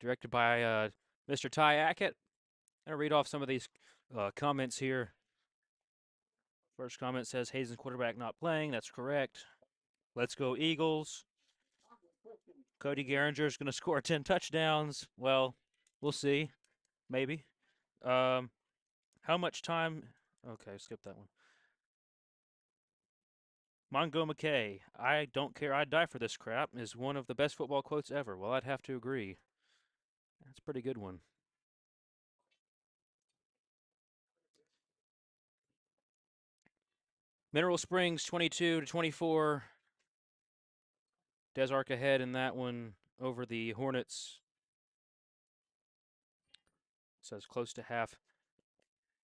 directed by Mr. Ty Ackett. I'm going to read off some of these comments here. First comment says Hazen quarterback not playing. That's correct. Let's go Eagles. Cody Garinger is going to score 10 touchdowns. Well, we'll see. Maybe. How much time? Okay, skip that one. Mongo McKay, I don't care, I'd die for this crap, is one of the best football quotes ever. Well, I'd have to agree. That's a pretty good one. Mineral Springs 22-24. Des Arc ahead in that one over the Hornets. Says close to half.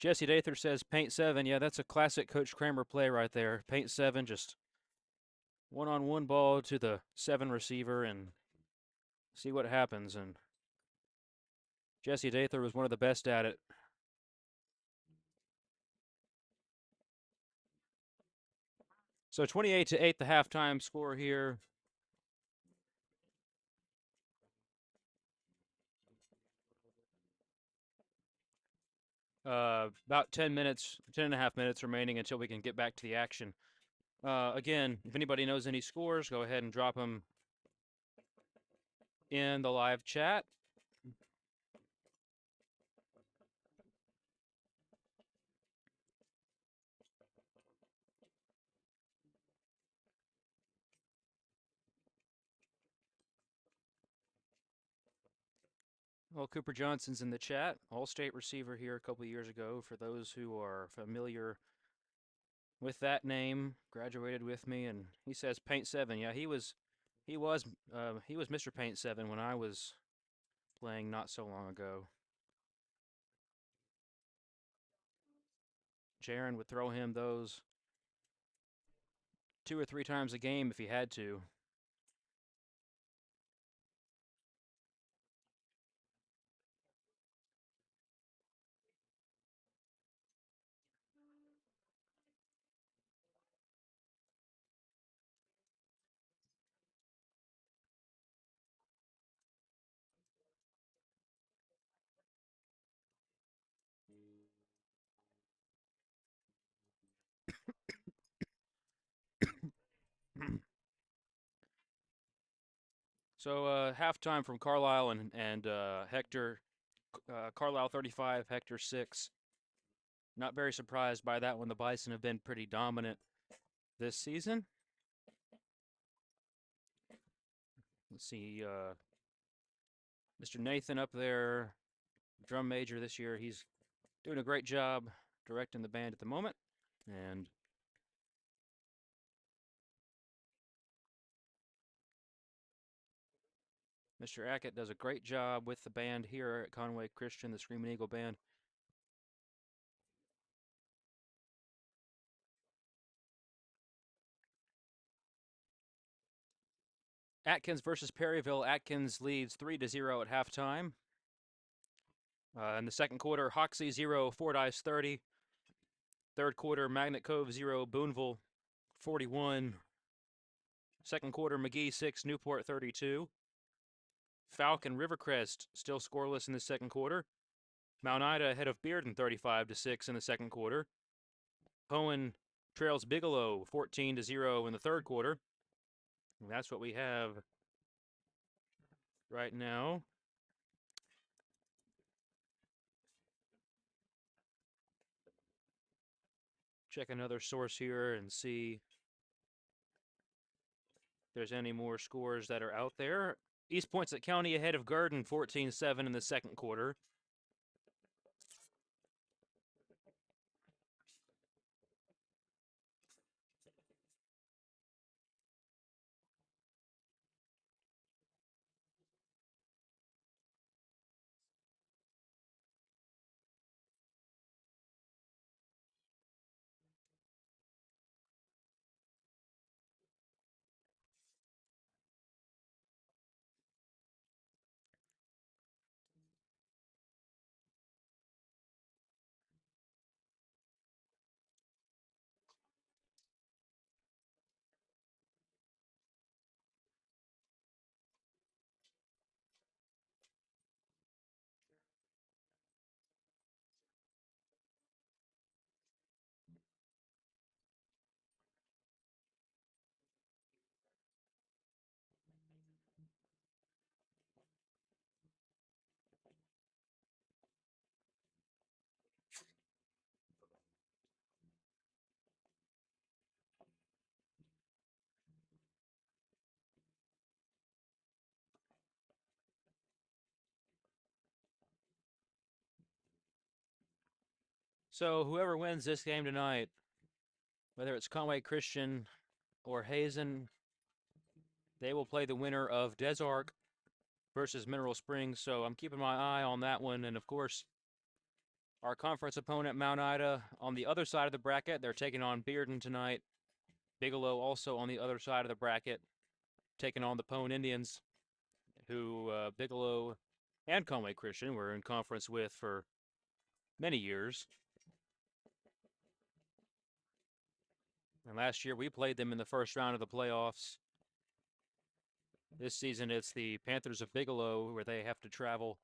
Jesse Dather says paint 7. Yeah, that's a classic Coach Kramer play right there. Paint 7, just one-on-one ball to the 7 receiver and see what happens. And Jesse Dather was one of the best at it. So 28-8 the halftime score here. About 10 minutes, 10 and a half minutes remaining until we can get back to the action. Again, if anybody knows any scores, go ahead and drop them in the live chat. Well, Cooper Johnson's in the chat. All-state receiver here a couple years ago. For those who are familiar with that name, graduated with me, and he says Paint 7. Yeah, he was Mr. Paint 7 when I was playing not so long ago. Jaron would throw him those 2 or 3 times a game if he had to. So halftime from Carlisle and Hector. Carlisle 35, Hector 6. Not very surprised by that one. The Bison have been pretty dominant this season. Let's see, Mr. Nathan up there, drum major this year. He's doing a great job directing the band at the moment. And Mr. Ackett does a great job with the band here at Conway Christian, the Screaming Eagle Band. Atkins versus Perryville. Atkins leads 3-0 at halftime. In the second quarter, Hoxie 0, Fordyce 30. Third quarter, Magnet Cove 0, Boonville 41. Second quarter, McGee 6, Newport 32. Falcon Rivercrest still scoreless in the second quarter. Mount Ida ahead of Bearden 35-6 in the second quarter. Hohen trails Bigelow 14-0 in the third quarter. And that's what we have right now. Check another source here and see if there's any more scores that are out there. East Poinsett County ahead of Garden 14-7 in the second quarter. So whoever wins this game tonight, whether it's Conway Christian or Hazen, they will play the winner of Des Arc versus Mineral Springs. So I'm keeping my eye on that one. And of course, our conference opponent, Mount Ida, on the other side of the bracket, they're taking on Bearden tonight. Bigelow also on the other side of the bracket, taking on the Pone Indians, who Bigelow and Conway Christian were in conference with for many years. And last year we played them in the first round of the playoffs. This season it's the Panthers of Bigelow where they have to travel.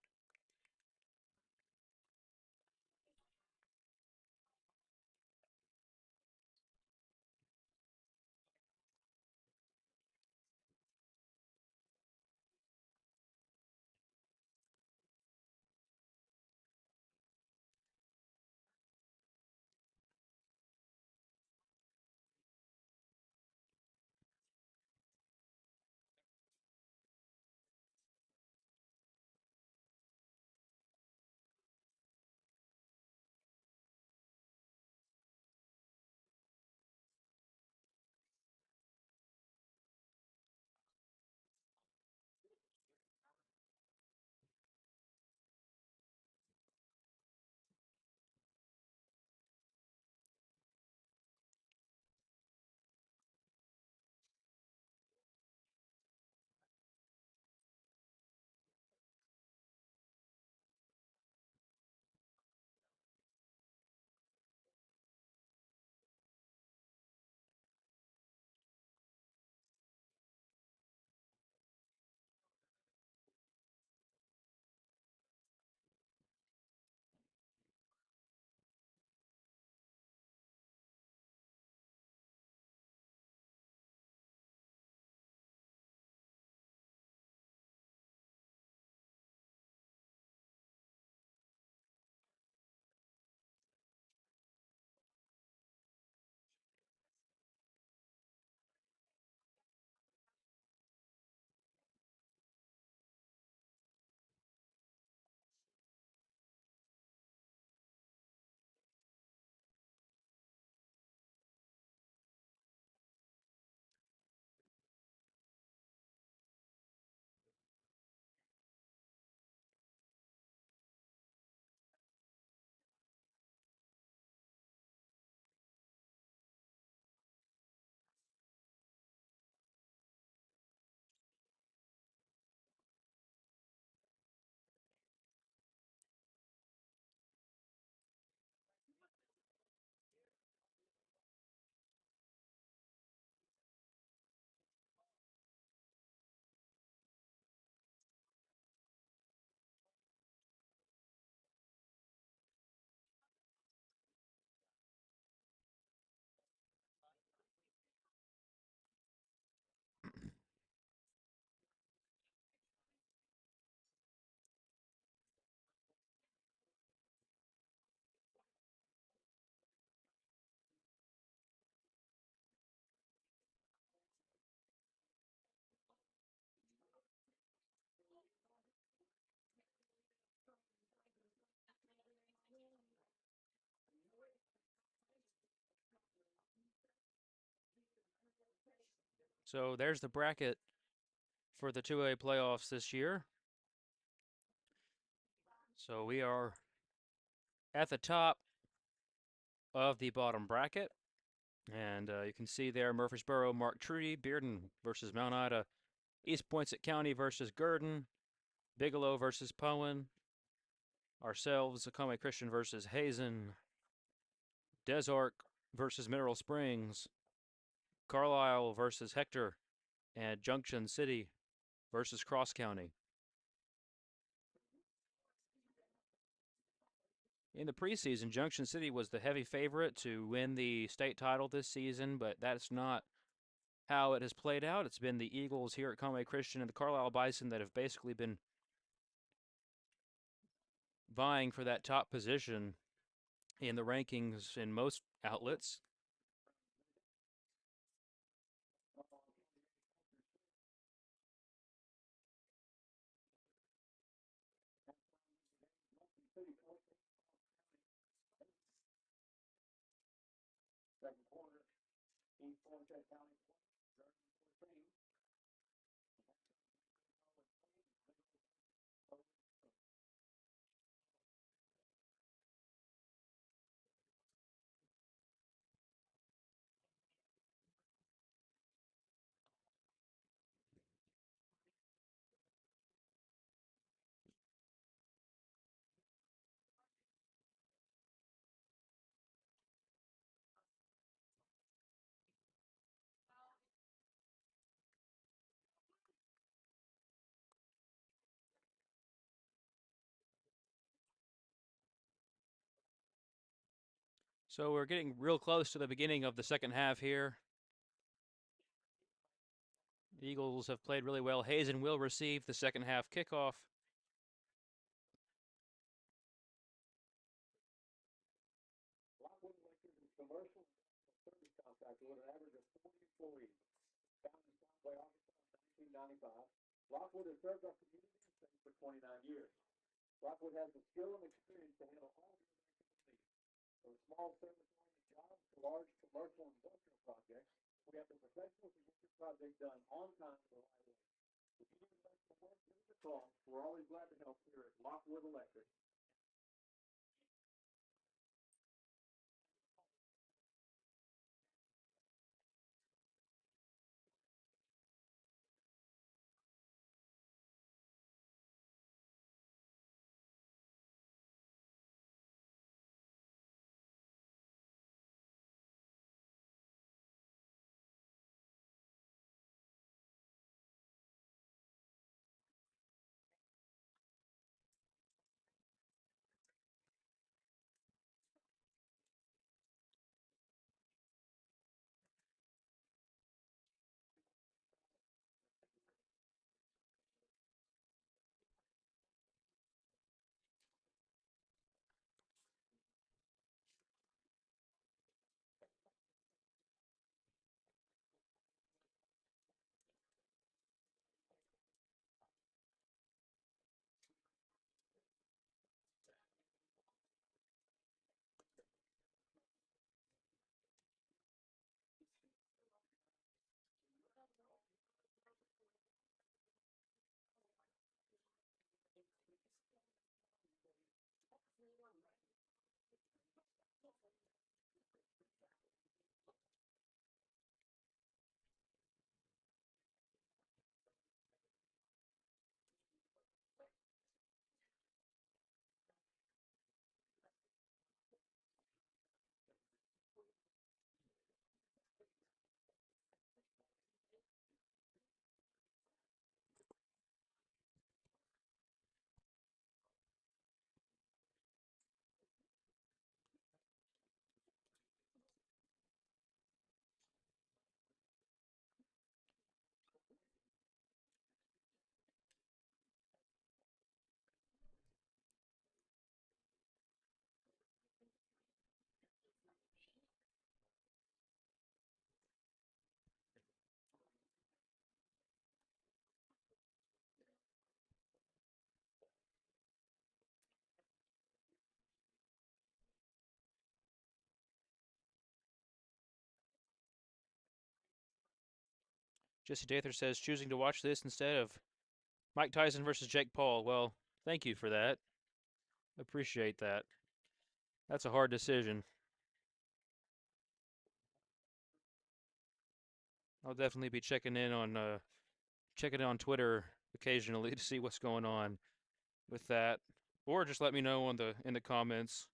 So there's the bracket for the 2A playoffs this year. So we are at the top of the bottom bracket. And you can see there Murfreesboro, Mark Trudy, Bearden versus Mount Ida, East Poinsett County versus Gurdon, Bigelow versus Poen, ourselves, Conway Christian versus Hazen, Des Arc versus Mineral Springs, Carlisle versus Hector, and Junction City versus Cross County. In the preseason, Junction City was the heavy favorite to win the state title this season, but that's not how it has played out. It's been the Eagles here at Conway Christian and the Carlisle Bison that have basically been vying for that top position in the rankings in most outlets. So we're getting real close to the beginning of the second half here. The Eagles have played really well. Hazen will receive the second half kickoff. Jesse Dather says choosing to watch this instead of Mike Tyson versus Jake Paul. Well, thank you for that. Appreciate that. That's a hard decision. I'll definitely be checking in on Twitter occasionally to see what's going on with that, or just let me know in the comments.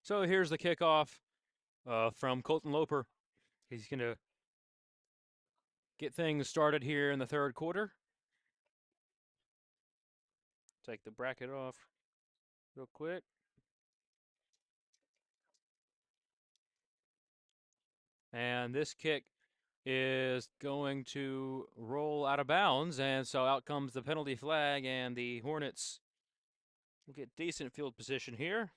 So here's the kickoff from Colton Loper. He's gonna get things started here in the third quarter. Take the bracket off real quick. And this kick is going to roll out of bounds, and so out comes the penalty flag, and the Hornets will get decent field position here.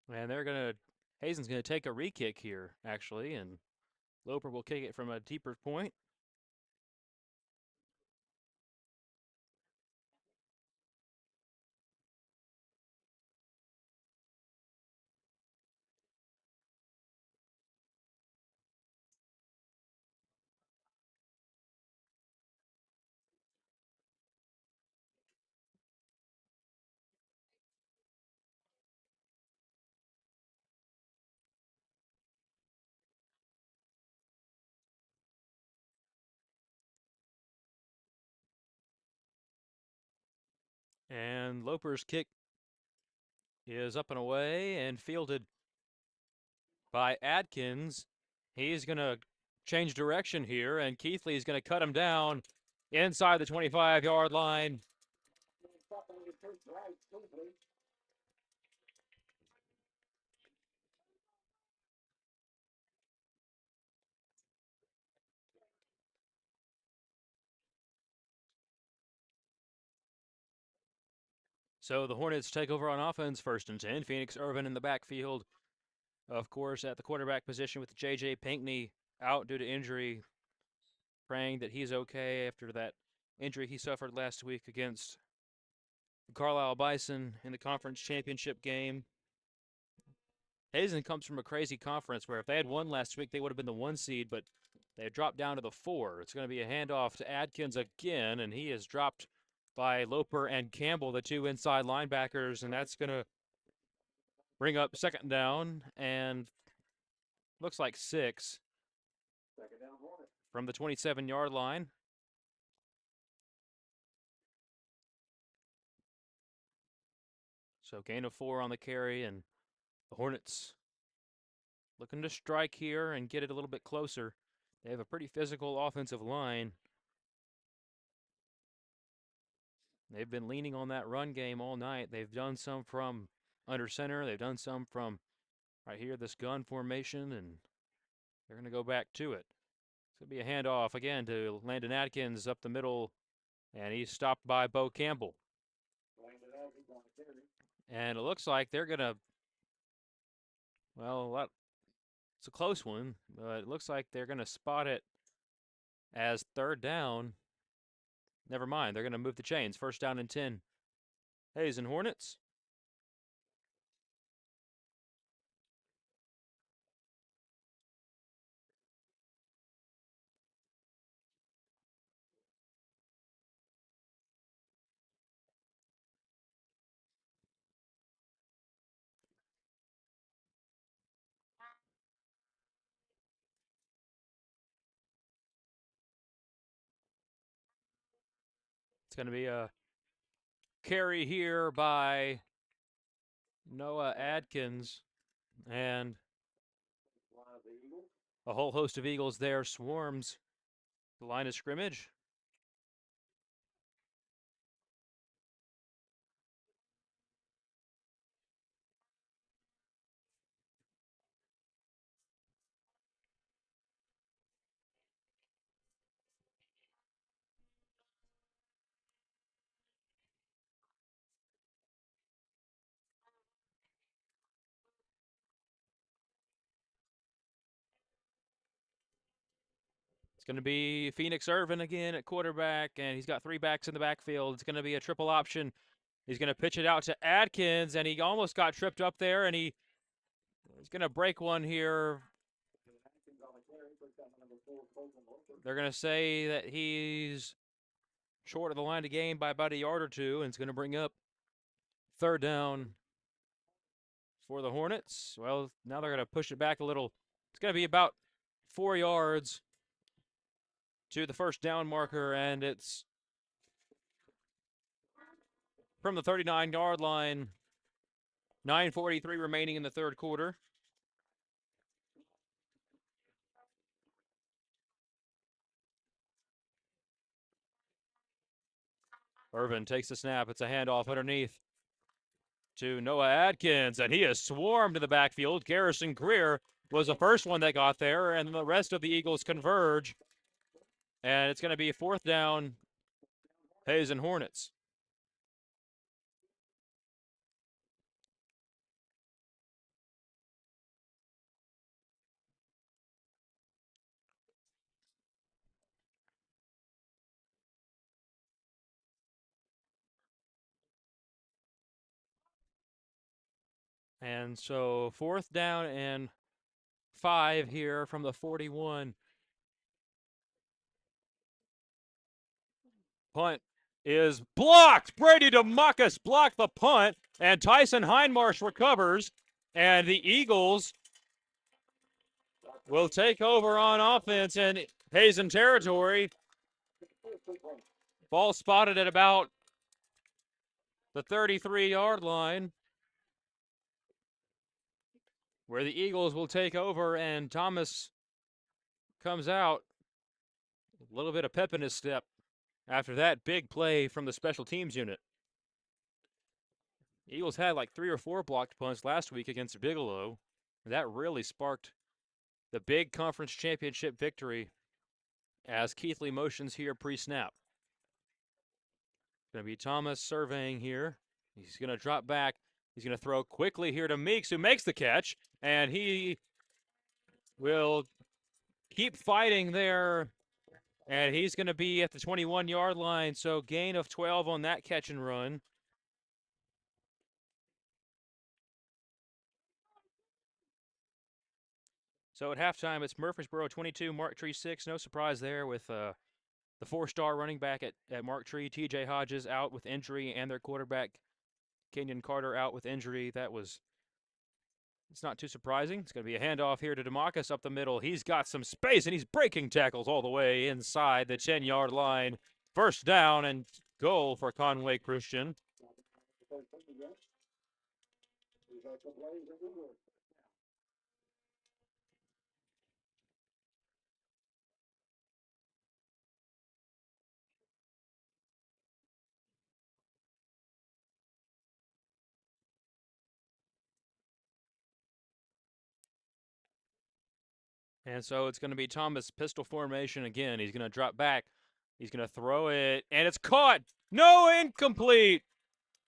And Hazen's gonna take a re-kick here, actually, and Loper will kick it from a deeper point. And Loper's kick is up and away and fielded by Adkins. He's going to change direction here, and Keithley's going to cut him down inside the 25-yard line. So the Hornets take over on offense, 1st and 10. Phoenix Irvin in the backfield, of course, at the quarterback position with J.J. Pinkney out due to injury, praying that he's okay after that injury he suffered last week against the Carlisle Bison in the conference championship game. Hazen comes from a crazy conference where if they had won last week, they would have been the 1 seed, but they had dropped down to the 4. It's going to be a handoff to Adkins again, and he is dropped by Loper and Campbell, the 2 inside linebackers, and that's going to bring up 2nd down and looks like 6 from the 27-yard line. So gain of 4 on the carry, and the Hornets looking to strike here and get it a little bit closer. They have a pretty physical offensive line. They've been leaning on that run game all night. They've done some from under center. They've done some from right here, this gun formation, and they're going to go back to it. It's going to be a handoff again to Landon Adkins up the middle, and he's stopped by Bo Campbell. And it looks like they're going to, well, it's a close one, but it looks like they're going to spot it as 3rd down. Never mind, they're going to move the chains. 1st down and 10. Hazen Hornets. It's going to be a carry here by Noah Adkins, and a whole host of Eagles there swarms the line of scrimmage. It's going to be Phoenix Irvin again at quarterback, and he's got 3 backs in the backfield. It's going to be a triple option. He's going to pitch it out to Adkins, and he almost got tripped up there, and he's going to break one here. They're going to say that he's short of the line of game by about a yard or 2, and it's going to bring up 3rd down for the Hornets. Well, now they're going to push it back a little. It's going to be about 4 yards to the 1st down marker, and it's from the 39-yard line. 9:43 remaining in the third quarter. Irvin takes the snap. It's a handoff underneath to Noah Adkins, and he is swarmed to the backfield. Garrison Greer was the first one that got there, and the rest of the Eagles converge. And it's going to be fourth down, Hazen Hornets. And so fourth down and 5 here from the 41. Punt is blocked. Brady DeMacus blocked the punt, and Tyson Hindmarsh recovers, and the Eagles will take over on offense in Hazen territory. Ball spotted at about the 33-yard line, where the Eagles will take over, and Thomas comes out. A little bit of pep in his step after that big play from the special teams unit. Eagles had like 3 or 4 blocked punts last week against Bigelow. That really sparked the big conference championship victory as Keithley motions here pre-snap. Going to be Thomas surveying here. He's going to drop back. He's going to throw quickly here to Meeks, who makes the catch, and he will keep fighting there, and he's going to be at the 21-yard line, so gain of 12 on that catch and run. So at halftime, it's Murfreesboro 22, Mark Tree 6. No surprise there with the 4-star running back at Mark Tree, TJ Hodges, out with injury, and their quarterback, Kenyon Carter, out with injury. It's not too surprising. It's going to be a handoff here to DeMacus up the middle. He's got some space, and he's breaking tackles all the way inside the 10-yard line. First down and goal for Conway Christian. And so it's going to be Thomas pistol formation again. He's going to drop back. He's going to throw it, and it's caught. No, incomplete.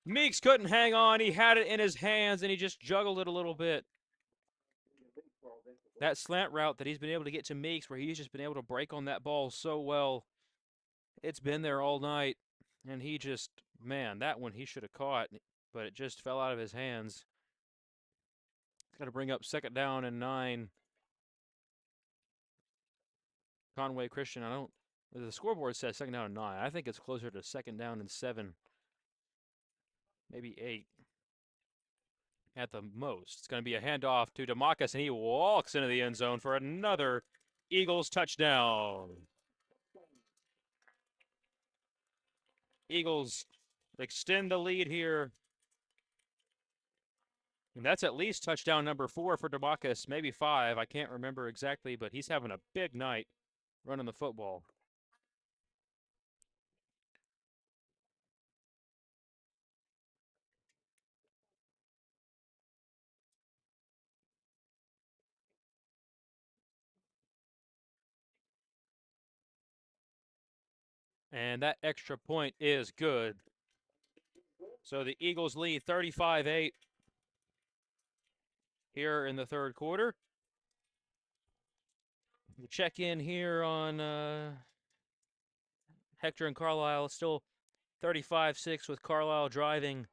Meeks couldn't hang on. He had it in his hands, and he just juggled it a little bit. That slant route that he's been able to get to Meeks, where he's just been able to break on that ball so well, it's been there all night. And he just, man, that one he should have caught, but it just fell out of his hands. Got to bring up second down and 9. Conway Christian, the scoreboard says second down and 9. I think it's closer to second down and 7, maybe 8 at the most. It's going to be a handoff to DeMacus, and he walks into the end zone for another Eagles touchdown. Eagles extend the lead here. And that's at least touchdown number 4 for DeMacus, maybe 5. I can't remember exactly, but he's having a big night running the football. And that extra point is good. So the Eagles lead 35-8 here in the third quarter. We check in here on Hector and Carlisle. It's still 35-6 with Carlisle driving.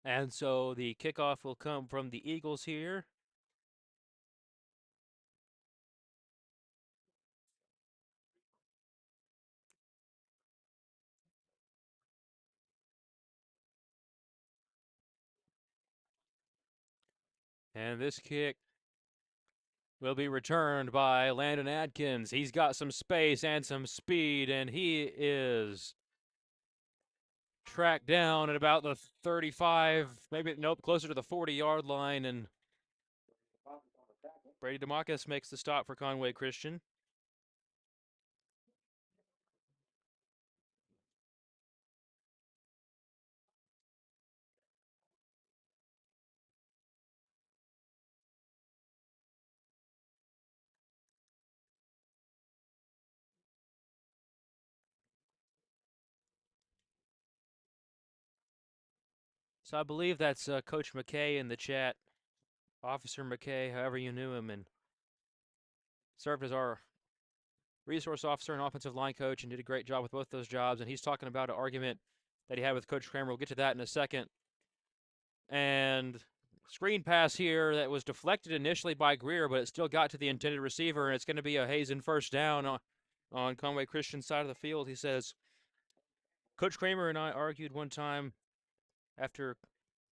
And so the kickoff will come from the Eagles here. And this kick will be returned by Landon Adkins. He's got some space and some speed, and he is tracked down at about the 35, maybe, nope, closer to the 40-yard line. And Brady DeMarcus makes the stop for Conway Christian. So I believe that's Coach McKay in the chat, Officer McKay, however you knew him, and served as our resource officer and offensive line coach and did a great job with both those jobs. And he's talking about an argument that he had with Coach Kramer. We'll get to that in a second. And screen pass here that was deflected initially by Greer, but it still got to the intended receiver, and it's going to be a Hazen first down on Conway Christian's side of the field. He says, Coach Kramer and I argued one time after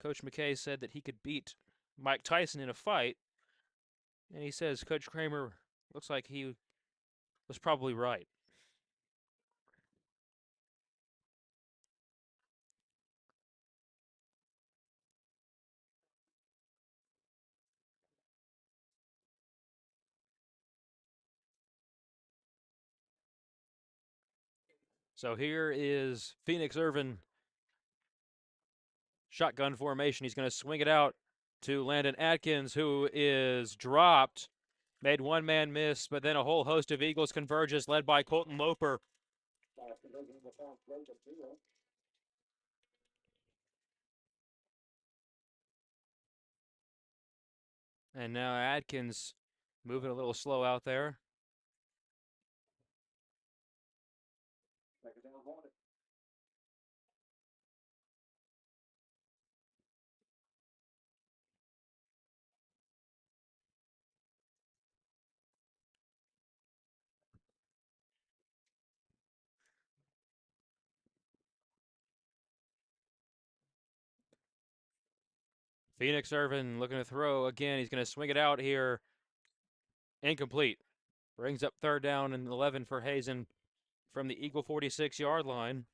Coach McKay said that he could beat Mike Tyson in a fight, and he says Coach Kramer looks like he was probably right. So here is Phoenix Irvin, shotgun formation. He's going to swing it out to Landon Atkins, who is dropped, made one man miss, but then a whole host of Eagles converges, led by Colton Loper. And now Atkins moving a little slow out there. Phoenix Irvin looking to throw again. He's going to swing it out here. Incomplete. Brings up third down and 11 for Hazen from the Eagle 46-yard line.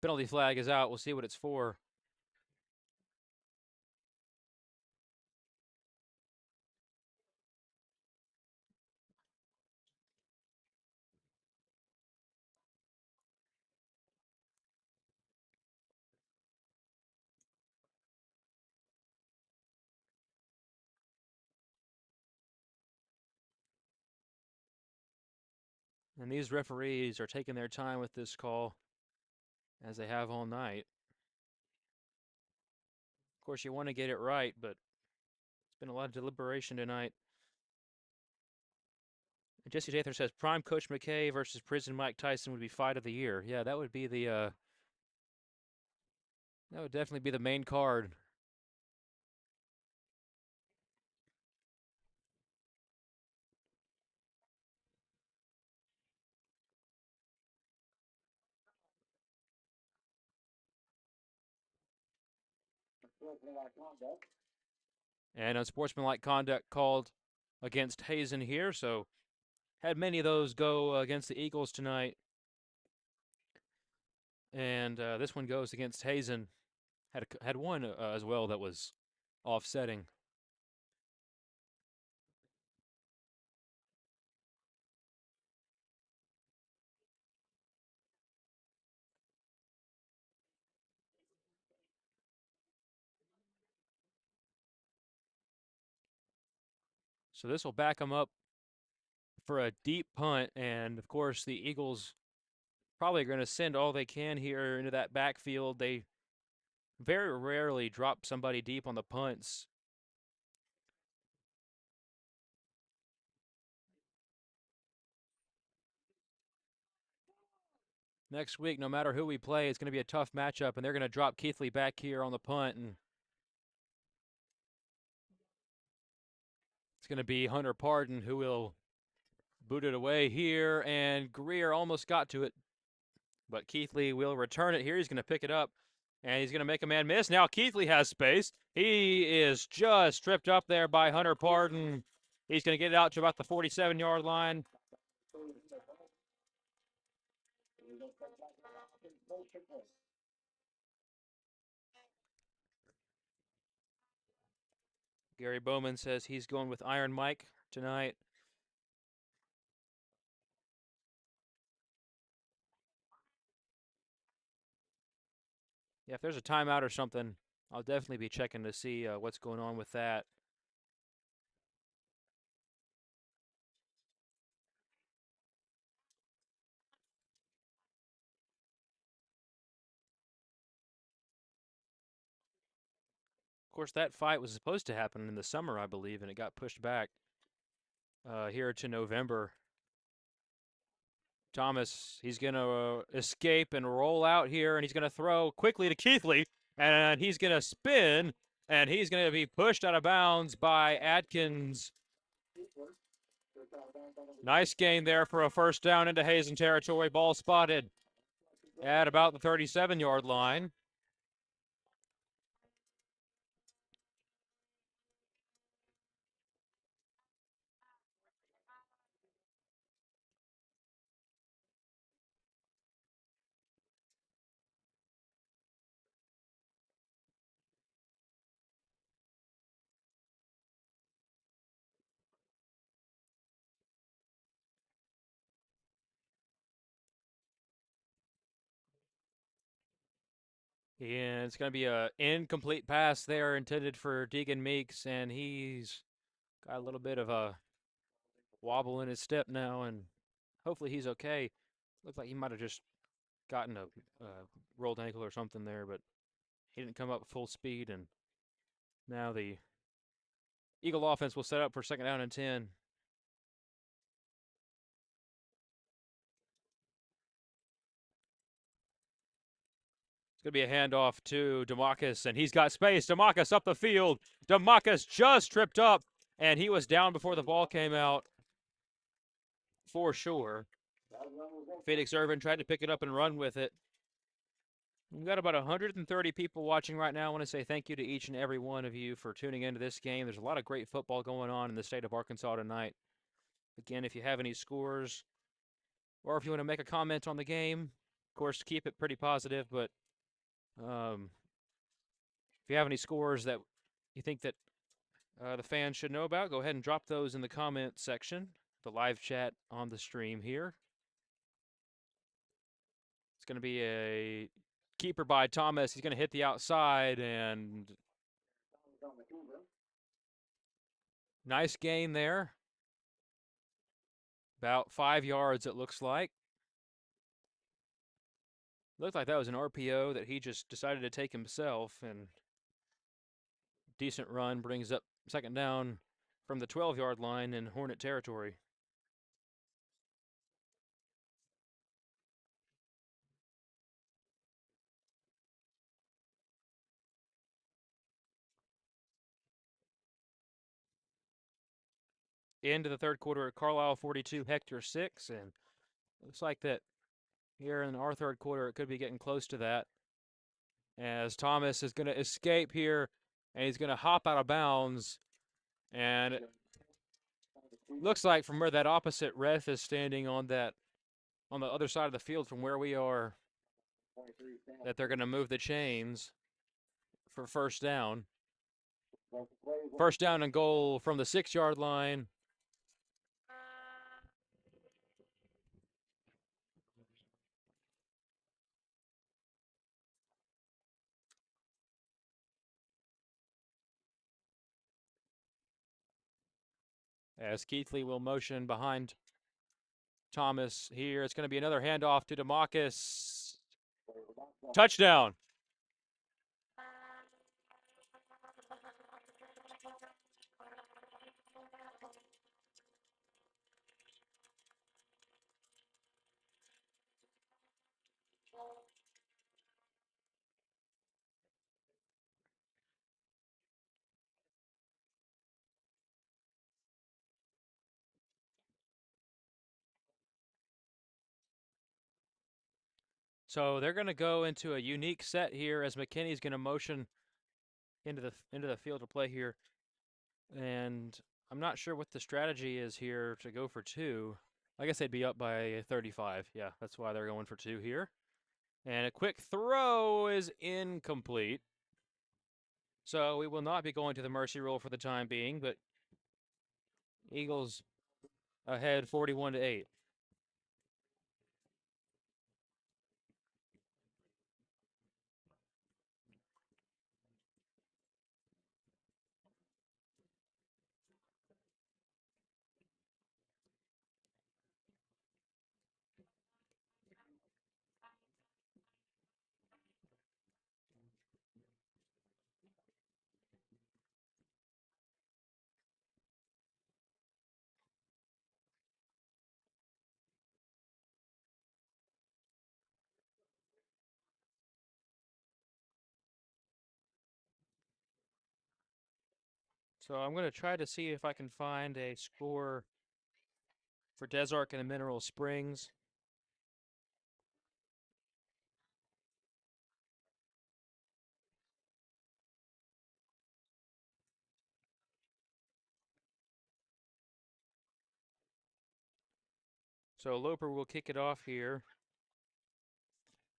Penalty flag is out. We'll see what it's for. And these referees are taking their time with this call, as they have all night. Of course, you want to get it right, but it's been a lot of deliberation tonight. And Jesse Dather says prime Coach McKay versus prison Mike Tyson would be fight of the year. Yeah, that would be that would definitely be the main card. And unsportsmanlike conduct called against Hazen here, so had many of those go against the Eagles tonight. And this one goes against Hazen. Had one as well that was offsetting. So this will back them up for a deep punt, and of course the Eagles probably going to send all they can here into that backfield. They very rarely drop somebody deep on the punts. Next week, no matter who we play, it's going to be a tough matchup, and they're going to drop Keithley back here on the punt, and it's going to be Hunter Pardon who will boot it away here, and Greer almost got to it, but Keithley will return it here. He's going to pick it up, and he's going to make a man miss. Now Keithley has space. He is just tripped up there by Hunter Pardon. He's going to get it out to about the 47-yard line. Gary Bowman says he's going with Iron Mike tonight. Yeah, if there's a timeout or something, I'll definitely be checking to see what's going on with that. Of course, that fight was supposed to happen in the summer, I believe, and it got pushed back here to November. Thomas, he's going to escape and roll out here, and he's going to throw quickly to Keithley, and he's going to spin, and he's going to be pushed out of bounds by Atkins. Nice gain there for a first down into Hazen territory. Ball spotted at about the 37-yard line. And it's going to be an incomplete pass there intended for Deegan Meeks, and he's got a little bit of a wobble in his step now, and hopefully he's okay. Looks like he might have just gotten a rolled ankle or something there, but he didn't come up full speed, and now the Eagle offense will set up for second down and 10. It's going to be a handoff to DeMarcus, and he's got space. DeMarcus up the field. DeMarcus just tripped up, and he was down before the ball came out for sure. Felix Irvin tried to pick it up and run with it. We've got about 130 people watching right now. I want to say thank you to each and every one of you for tuning into this game. There's a lot of great football going on in the state of Arkansas tonight. Again, if you have any scores or if you want to make a comment on the game, of course, keep it pretty positive, but if you have any scores that you think that the fans should know about, go ahead and drop those in the comment section, the live chat on the stream here. It's going to be a keeper by Thomas. He's going to hit the outside, and nice gain there. About 5 yards, it looks like. Looked like that was an RPO that he just decided to take himself, and decent run brings up second down from the 12-yard line in Hornet territory. Into the third quarter, Carlisle 42, Hector 6, and looks like that here in our third quarter, it could be getting close to that, as Thomas is going to escape here, and he's going to hop out of bounds, and it looks like from where that opposite ref is standing on the other side of the field from where we are, that they're going to move the chains for first down. First down and goal from the 6-yard line. As Keithley will motion behind Thomas here. It's going to be another handoff to DeMarcus. Touchdown. So they're going to go into a unique set here as McKinney's going to motion into the field to play here, and I'm not sure what the strategy is here to go for two. I guess they'd be up by 35. Yeah, that's why they're going for two here. And a quick throw is incomplete. So we will not be going to the mercy rule for the time being, but Eagles ahead 41-8. So I'm going to try to see if I can find a score for Desark and the Mineral Springs. So Loper will kick it off here.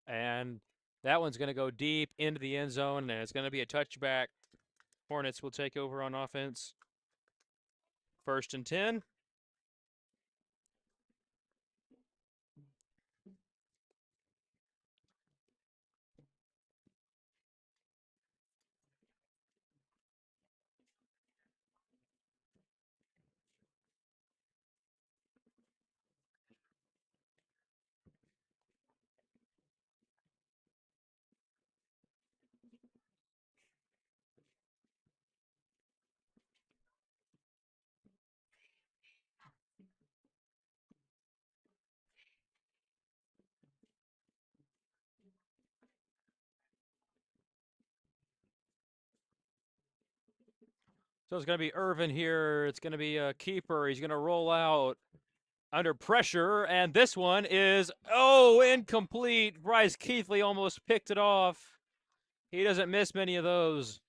And that one's going to go deep into the end zone, and it's going to be a touchback. Hornets will take over on offense. 1st and 10. So it's going to be Irvin here. It's going to be a keeper. He's going to roll out under pressure, and this one is, incomplete. Bryce Keithley almost picked it off. He doesn't miss many of those.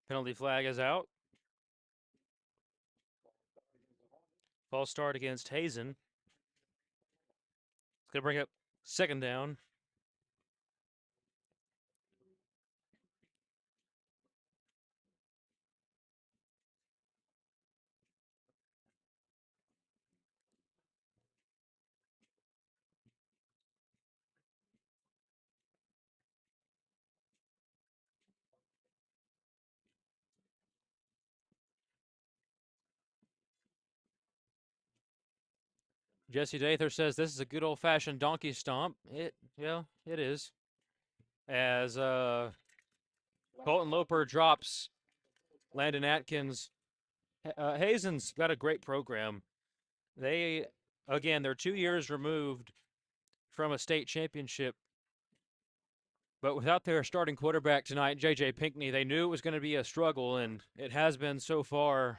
Penalty flag is out. False start against Hazen. It's going to bring up 2nd down. Jesse Dather says this is a good old-fashioned donkey stomp. It is. As Colton Loper drops Landon Atkins. Hazen's got a great program. They're 2 years removed from a state championship. But without their starting quarterback tonight, J.J. Pinckney, they knew it was going to be a struggle, and it has been so far.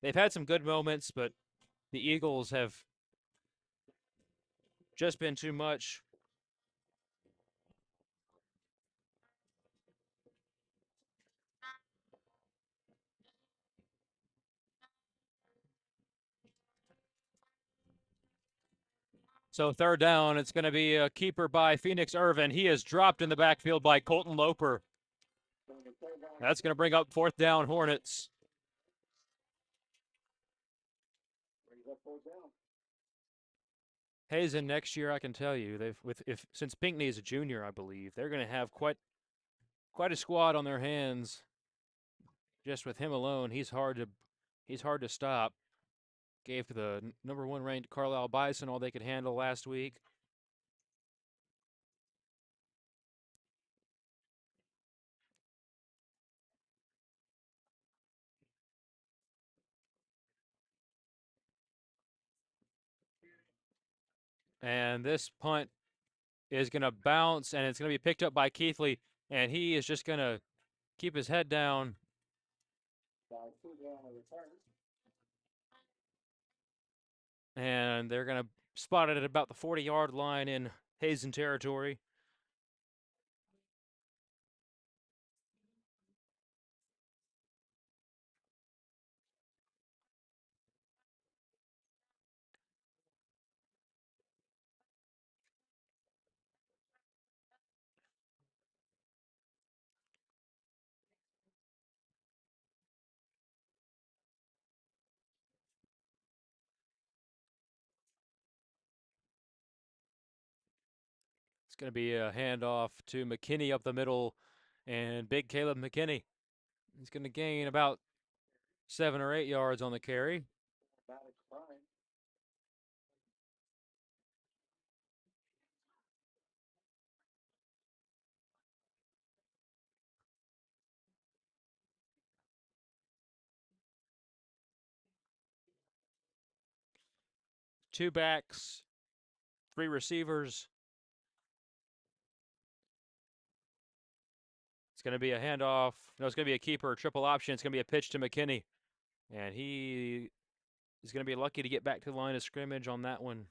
They've had some good moments, but the Eagles have just been too much. So 3rd down, it's going to be a keeper by Phoenix Irvin. He is dropped in the backfield by Colton Loper. That's going to bring up 4th down Hornets. Hazen next year, I can tell you, since Pinckney is a junior, I believe they're going to have quite a squad on their hands. just with him alone, he's hard to stop. Gave the number one ranked Carlisle Bison all they could handle last week. And this punt is going to bounce, and it's going to be picked up by Keithley, and he is just going to keep his head down. And they're going to spot it at about the 40-yard line in Hazen territory. It's going to be a handoff to McKinney up the middle, and big Caleb McKinney. He's going to gain about 7 or 8 yards on the carry. Two backs, three receivers. It's going to be a handoff. No, it's going to be a keeper, triple option. It's going to be a pitch to McKinney. And he is going to be lucky to get back to the line of scrimmage on that one.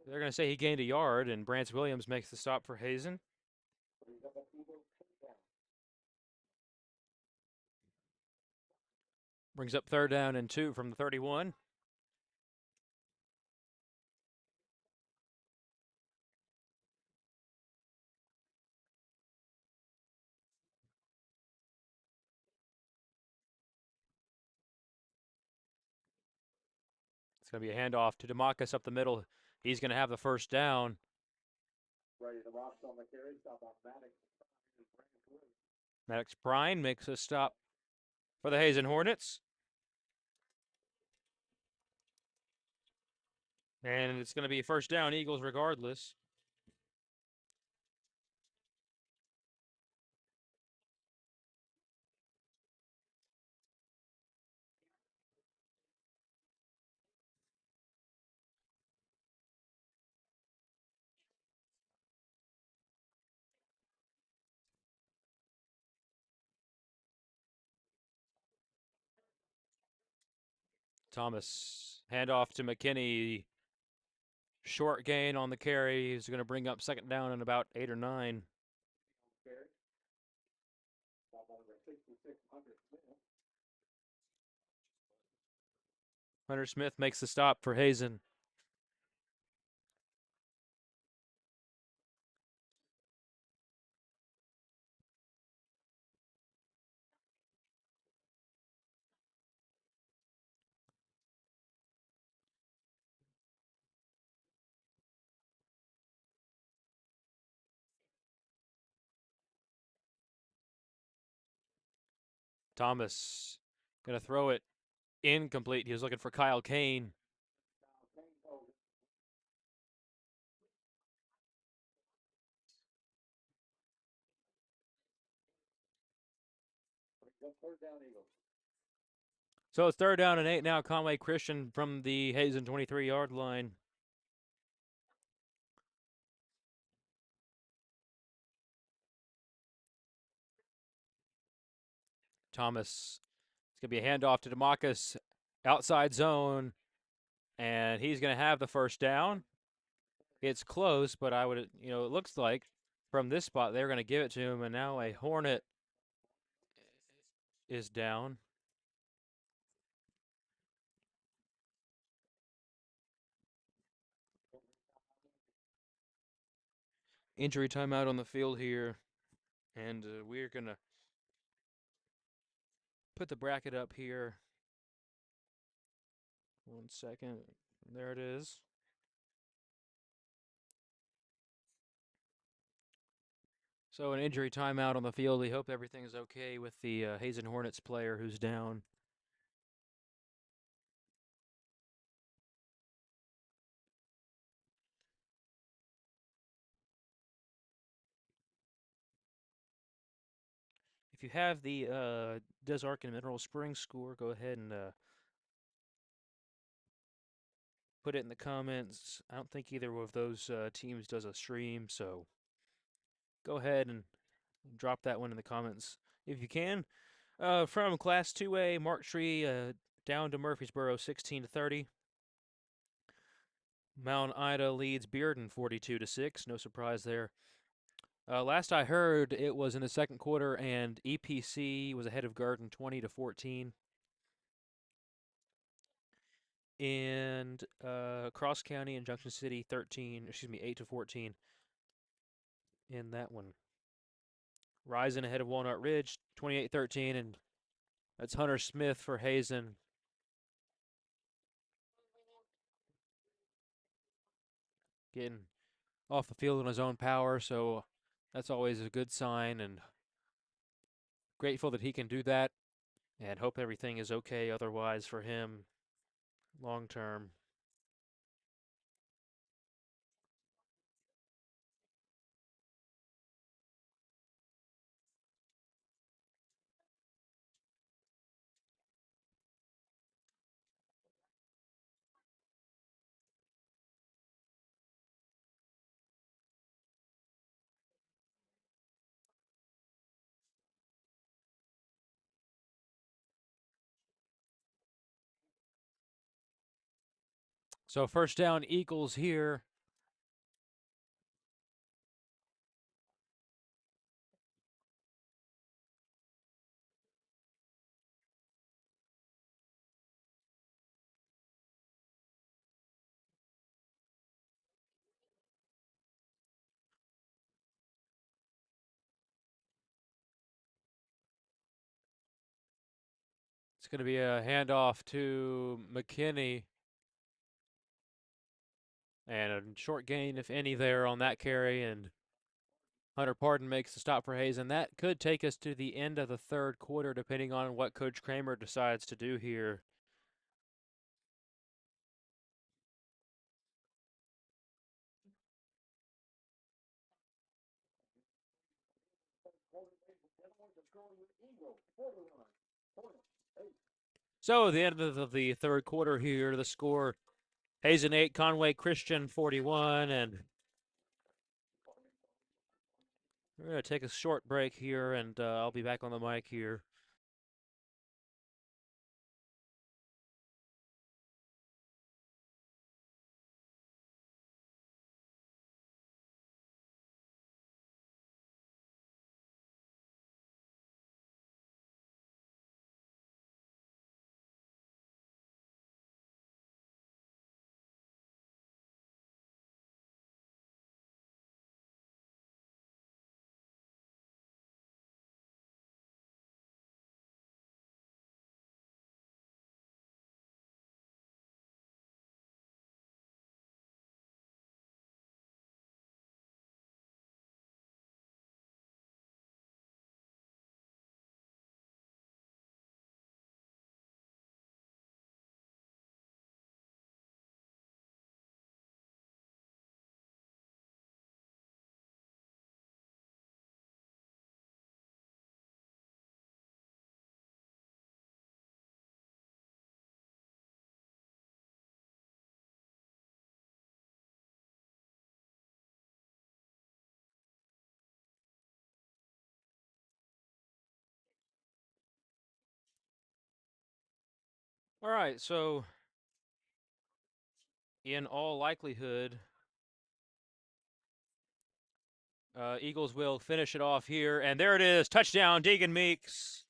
They're going to say he gained a yard, and Brance Williams makes the stop for Hazen. Brings up 3rd down and 2 from the 31. It's going to be a handoff to DeMacus up the middle. He's going to have the 1st down. Maddox Brine makes a stop for the Hazen Hornets. And it's going to be 1st down, Eagles regardless. Thomas, handoff to McKinney. Short gain on the carry. He's going to bring up 2nd down and about 8 or 9. Hunter Smith makes the stop for Hazen. Thomas going to throw it incomplete. He was looking for Kyle Kane. So it's 3rd down and 8 now. Conway Christian from the Hazen 23-yard line. Thomas. It's going to be a handoff to DeMacus. Outside zone. And he's going to have the 1st down. It's close, but it looks like from this spot they're going to give it to him. And now a Hornet is down. Injury timeout on the field here. And we're going to put the bracket up here. 1 second. There it is. So an injury timeout on the field. We hope everything's okay with the Hazen Hornets player who's down. If you have the Des Arc and Mineral Springs score, go ahead and put it in the comments. I don't think either of those teams does a stream, so go ahead and drop that one in the comments if you can. From Class 2A, Mark Tree down to Murfreesboro 16-30. Mount Ida leads Bearden 42-6. No surprise there. Last I heard, it was in the second quarter, and EPC was ahead of Garden 20-14. And Cross County and Junction City 8-14 in that one. Rising ahead of Walnut Ridge 28-13, and that's Hunter Smith for Hazen. Getting off the field on his own power, so that's always a good sign, and grateful that he can do that, and hope everything is okay otherwise for him long term. So first down, Eagles here. It's going to be a handoff to McKinney, and a short gain, if any, there on that carry, and Hunter Pardon makes the stop for Hazen. That could take us to the end of the third quarter, depending on what Coach Kramer decides to do here. So the end of the third quarter here, the score: Hazen 8, Conway Christian 41, and we're going to take a short break here, and I'll be back on the mic here. All right, so in all likelihood, Eagles will finish it off here, and there it is, touchdown, Deegan Meeks.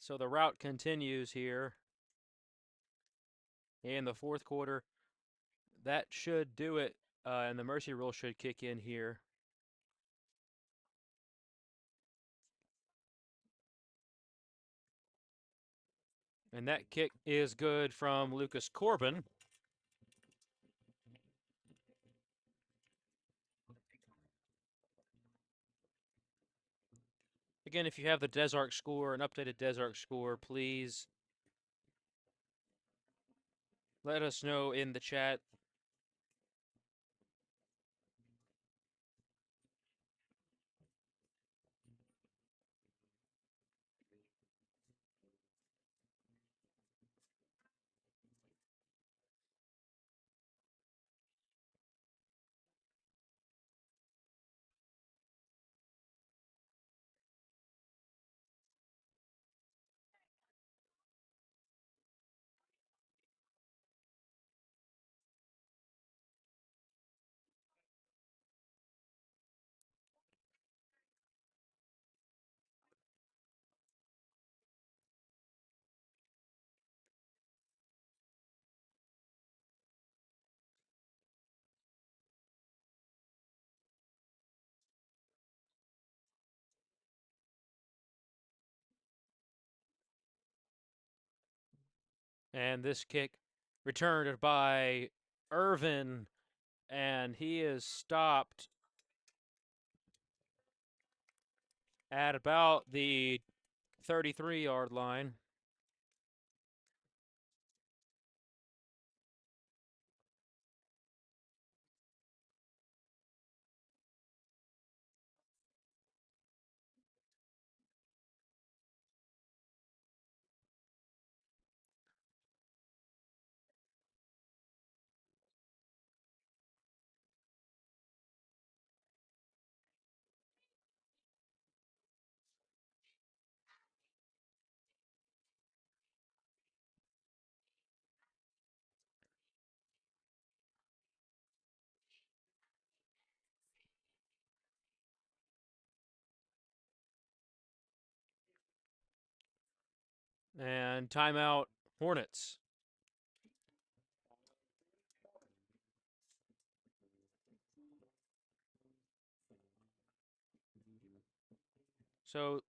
So the route continues here. in the fourth quarter. That should do it, and the mercy rule should kick in here. And that kick is good from Lucas Corbin. Again, if you have the Desark score, an updated Desark score, please let us know in the chat. And this kick returned by Irvin, and he is stopped at about the 33-yard line. And timeout, Hornets. So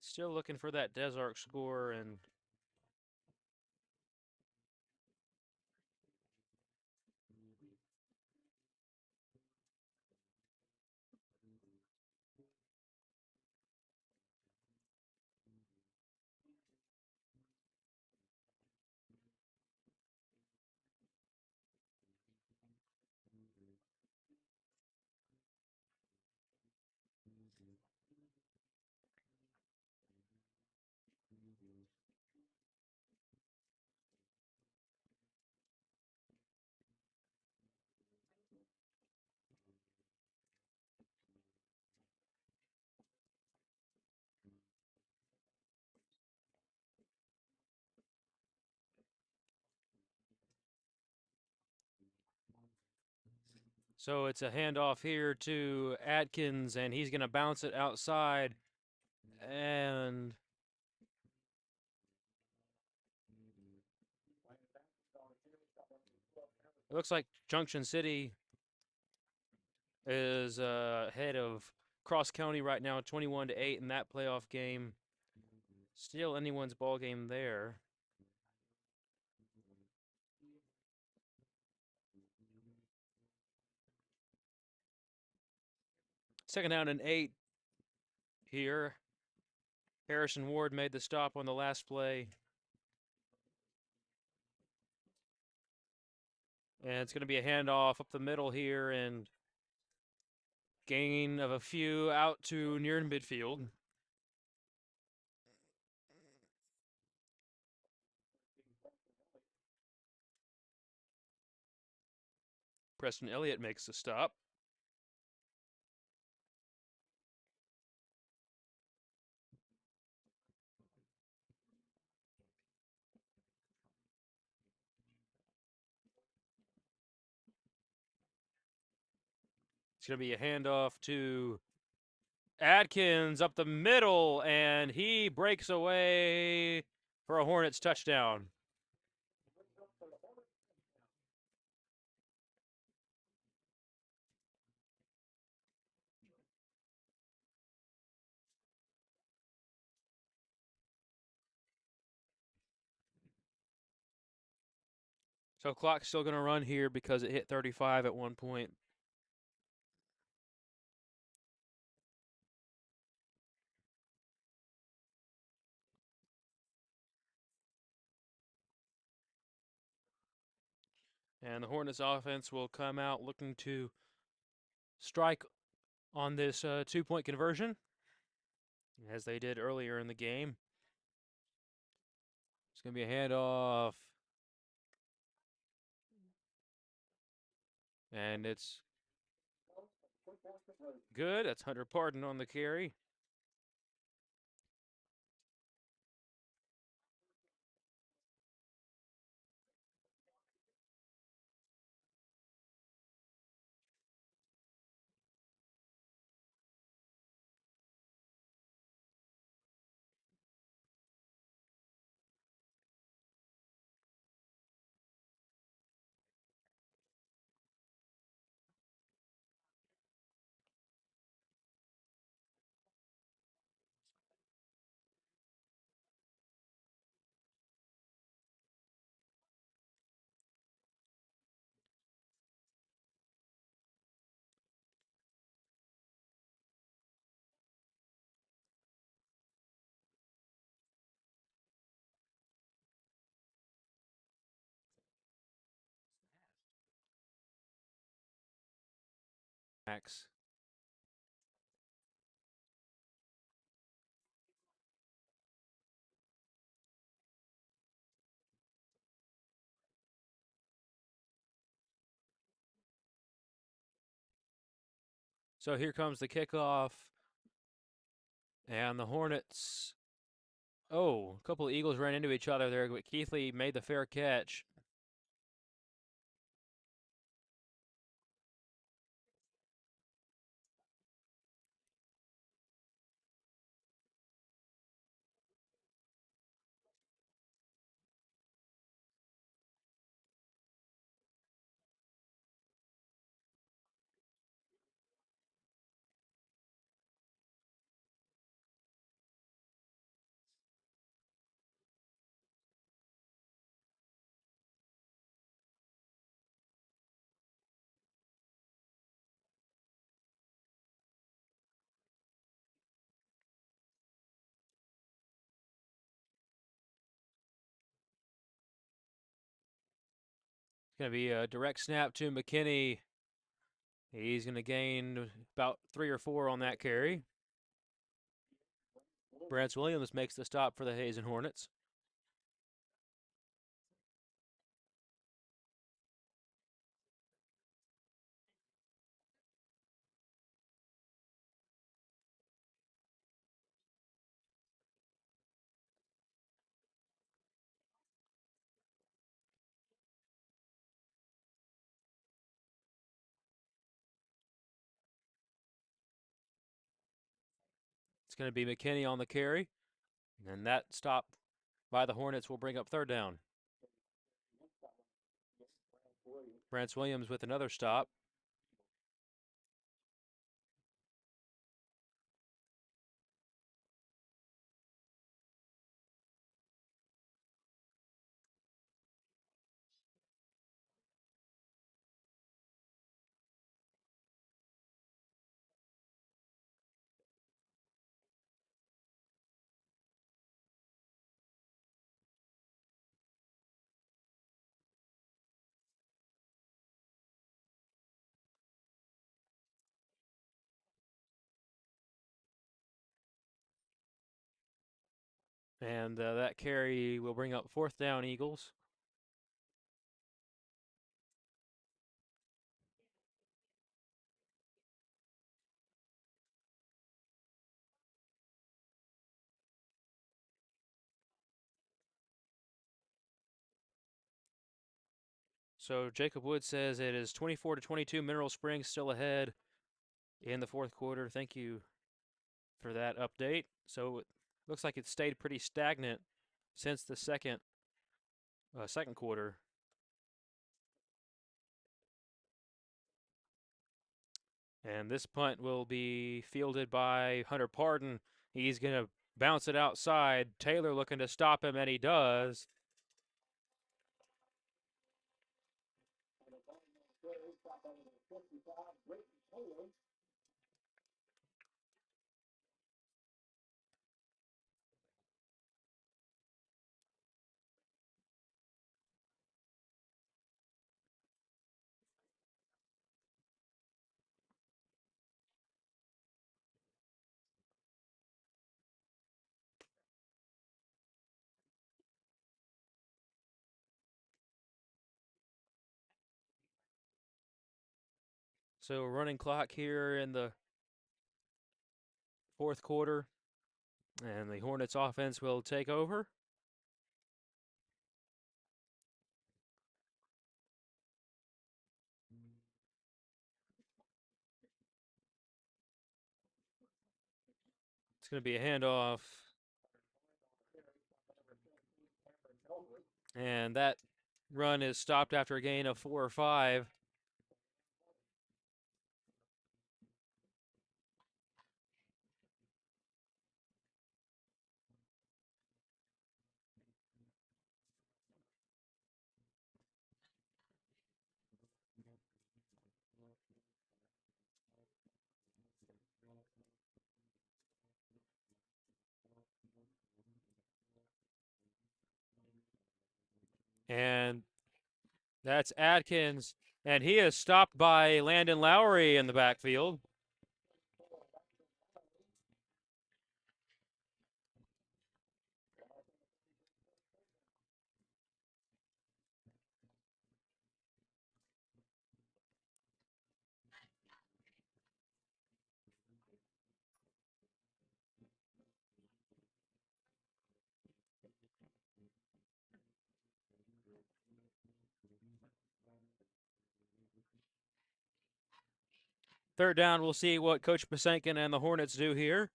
still looking for that Desark score, and so it's a handoff here to Atkins, and he's going to bounce it outside. And it looks like Junction City is ahead of Cross County right now, 21-8 in that playoff game. Still anyone's ball game there. Second down and 8 here. Harrison Ward made the stop on the last play. And it's going to be a handoff up the middle here, and gain of a few out to near midfield. Preston Elliott makes the stop. It's going to be a handoff to Atkins up the middle, and he breaks away for a Hornets touchdown. So clock's still going to run here because it hit 35 at one point. And the Hornets offense will come out looking to strike on this 2-point conversion, as they did earlier in the game. It's going to be a handoff. And it's good. That's Hunter Pardon on the carry. Max. So here comes the kickoff. And the Hornets. Oh, a couple of Eagles ran into each other there, but Keithley made the fair catch. It's going to be a direct snap to McKinney. He's going to gain about 3 or 4 on that carry. Brance Williams makes the stop for the Hazen Hornets. It's going to be McKinney on the carry. And that stop by the Hornets will bring up third down. Brance Williams with another stop. And that carry will bring up fourth down, Eagles. So Jacob Wood says it is 24-22. Mineral Springs still ahead in the fourth quarter. Thank you for that update. So it looks like it stayed pretty stagnant since the second quarter. And this punt will be fielded by Hunter Pardon. He's going to bounce it outside. Taylor looking to stop him, and he does. So running clock here in the fourth quarter, and the Hornets offense will take over. It's going to be a handoff. And that run is stopped after a gain of 4 or 5. And that's Adkins, and he is stopped by Landon Lowry in the backfield. Third down, we'll see what Coach Pasenkin and the Hornets do here.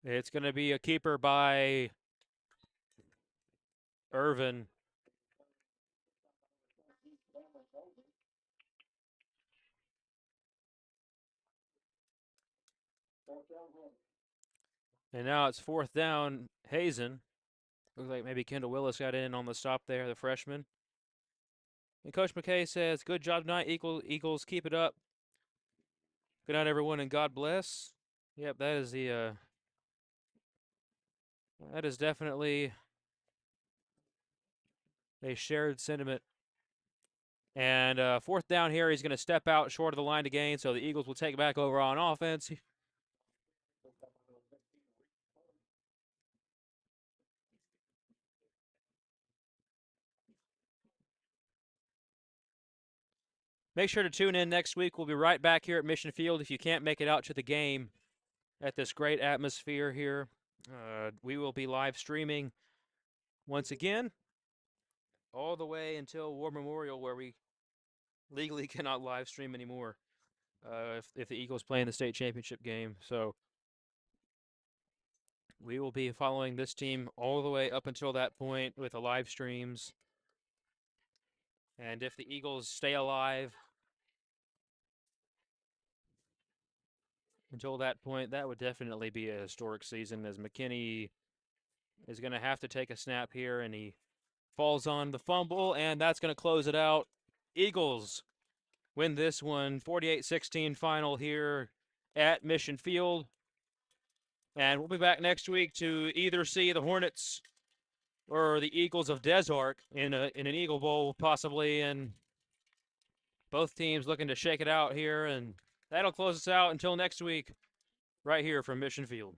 It's going to be a keeper by Irvin. And now it's fourth down, Hazen. Looks like maybe Kendall Willis got in on the stop there, the freshman. And Coach McKay says, good job tonight, Eagles, keep it up. Good night, everyone, and God bless. Yep, that is that is definitely a shared sentiment. And fourth down here, he's going to step out short of the line to gain, so the Eagles will take it back over on offense. Make sure to tune in next week. We'll be right back here at Mission Field if you can't make it out to the game at this great atmosphere here. We will be live streaming once again all the way until War Memorial, where we legally cannot live stream anymore if the Eagles play in the state championship game. So we will be following this team all the way up until that point with the live streams. And if the Eagles stay alive until that point, that would definitely be a historic season, as McKinney is going to have to take a snap here, and he falls on the fumble, and that's going to close it out. Eagles win this one, 48-16 final here at Mission Field. And we'll be back next week to either see the Hornets or the Eagles of Des Arc in an Eagle Bowl, possibly, and both teams looking to shake it out here. And that'll close us out until next week, right here from Mission Field.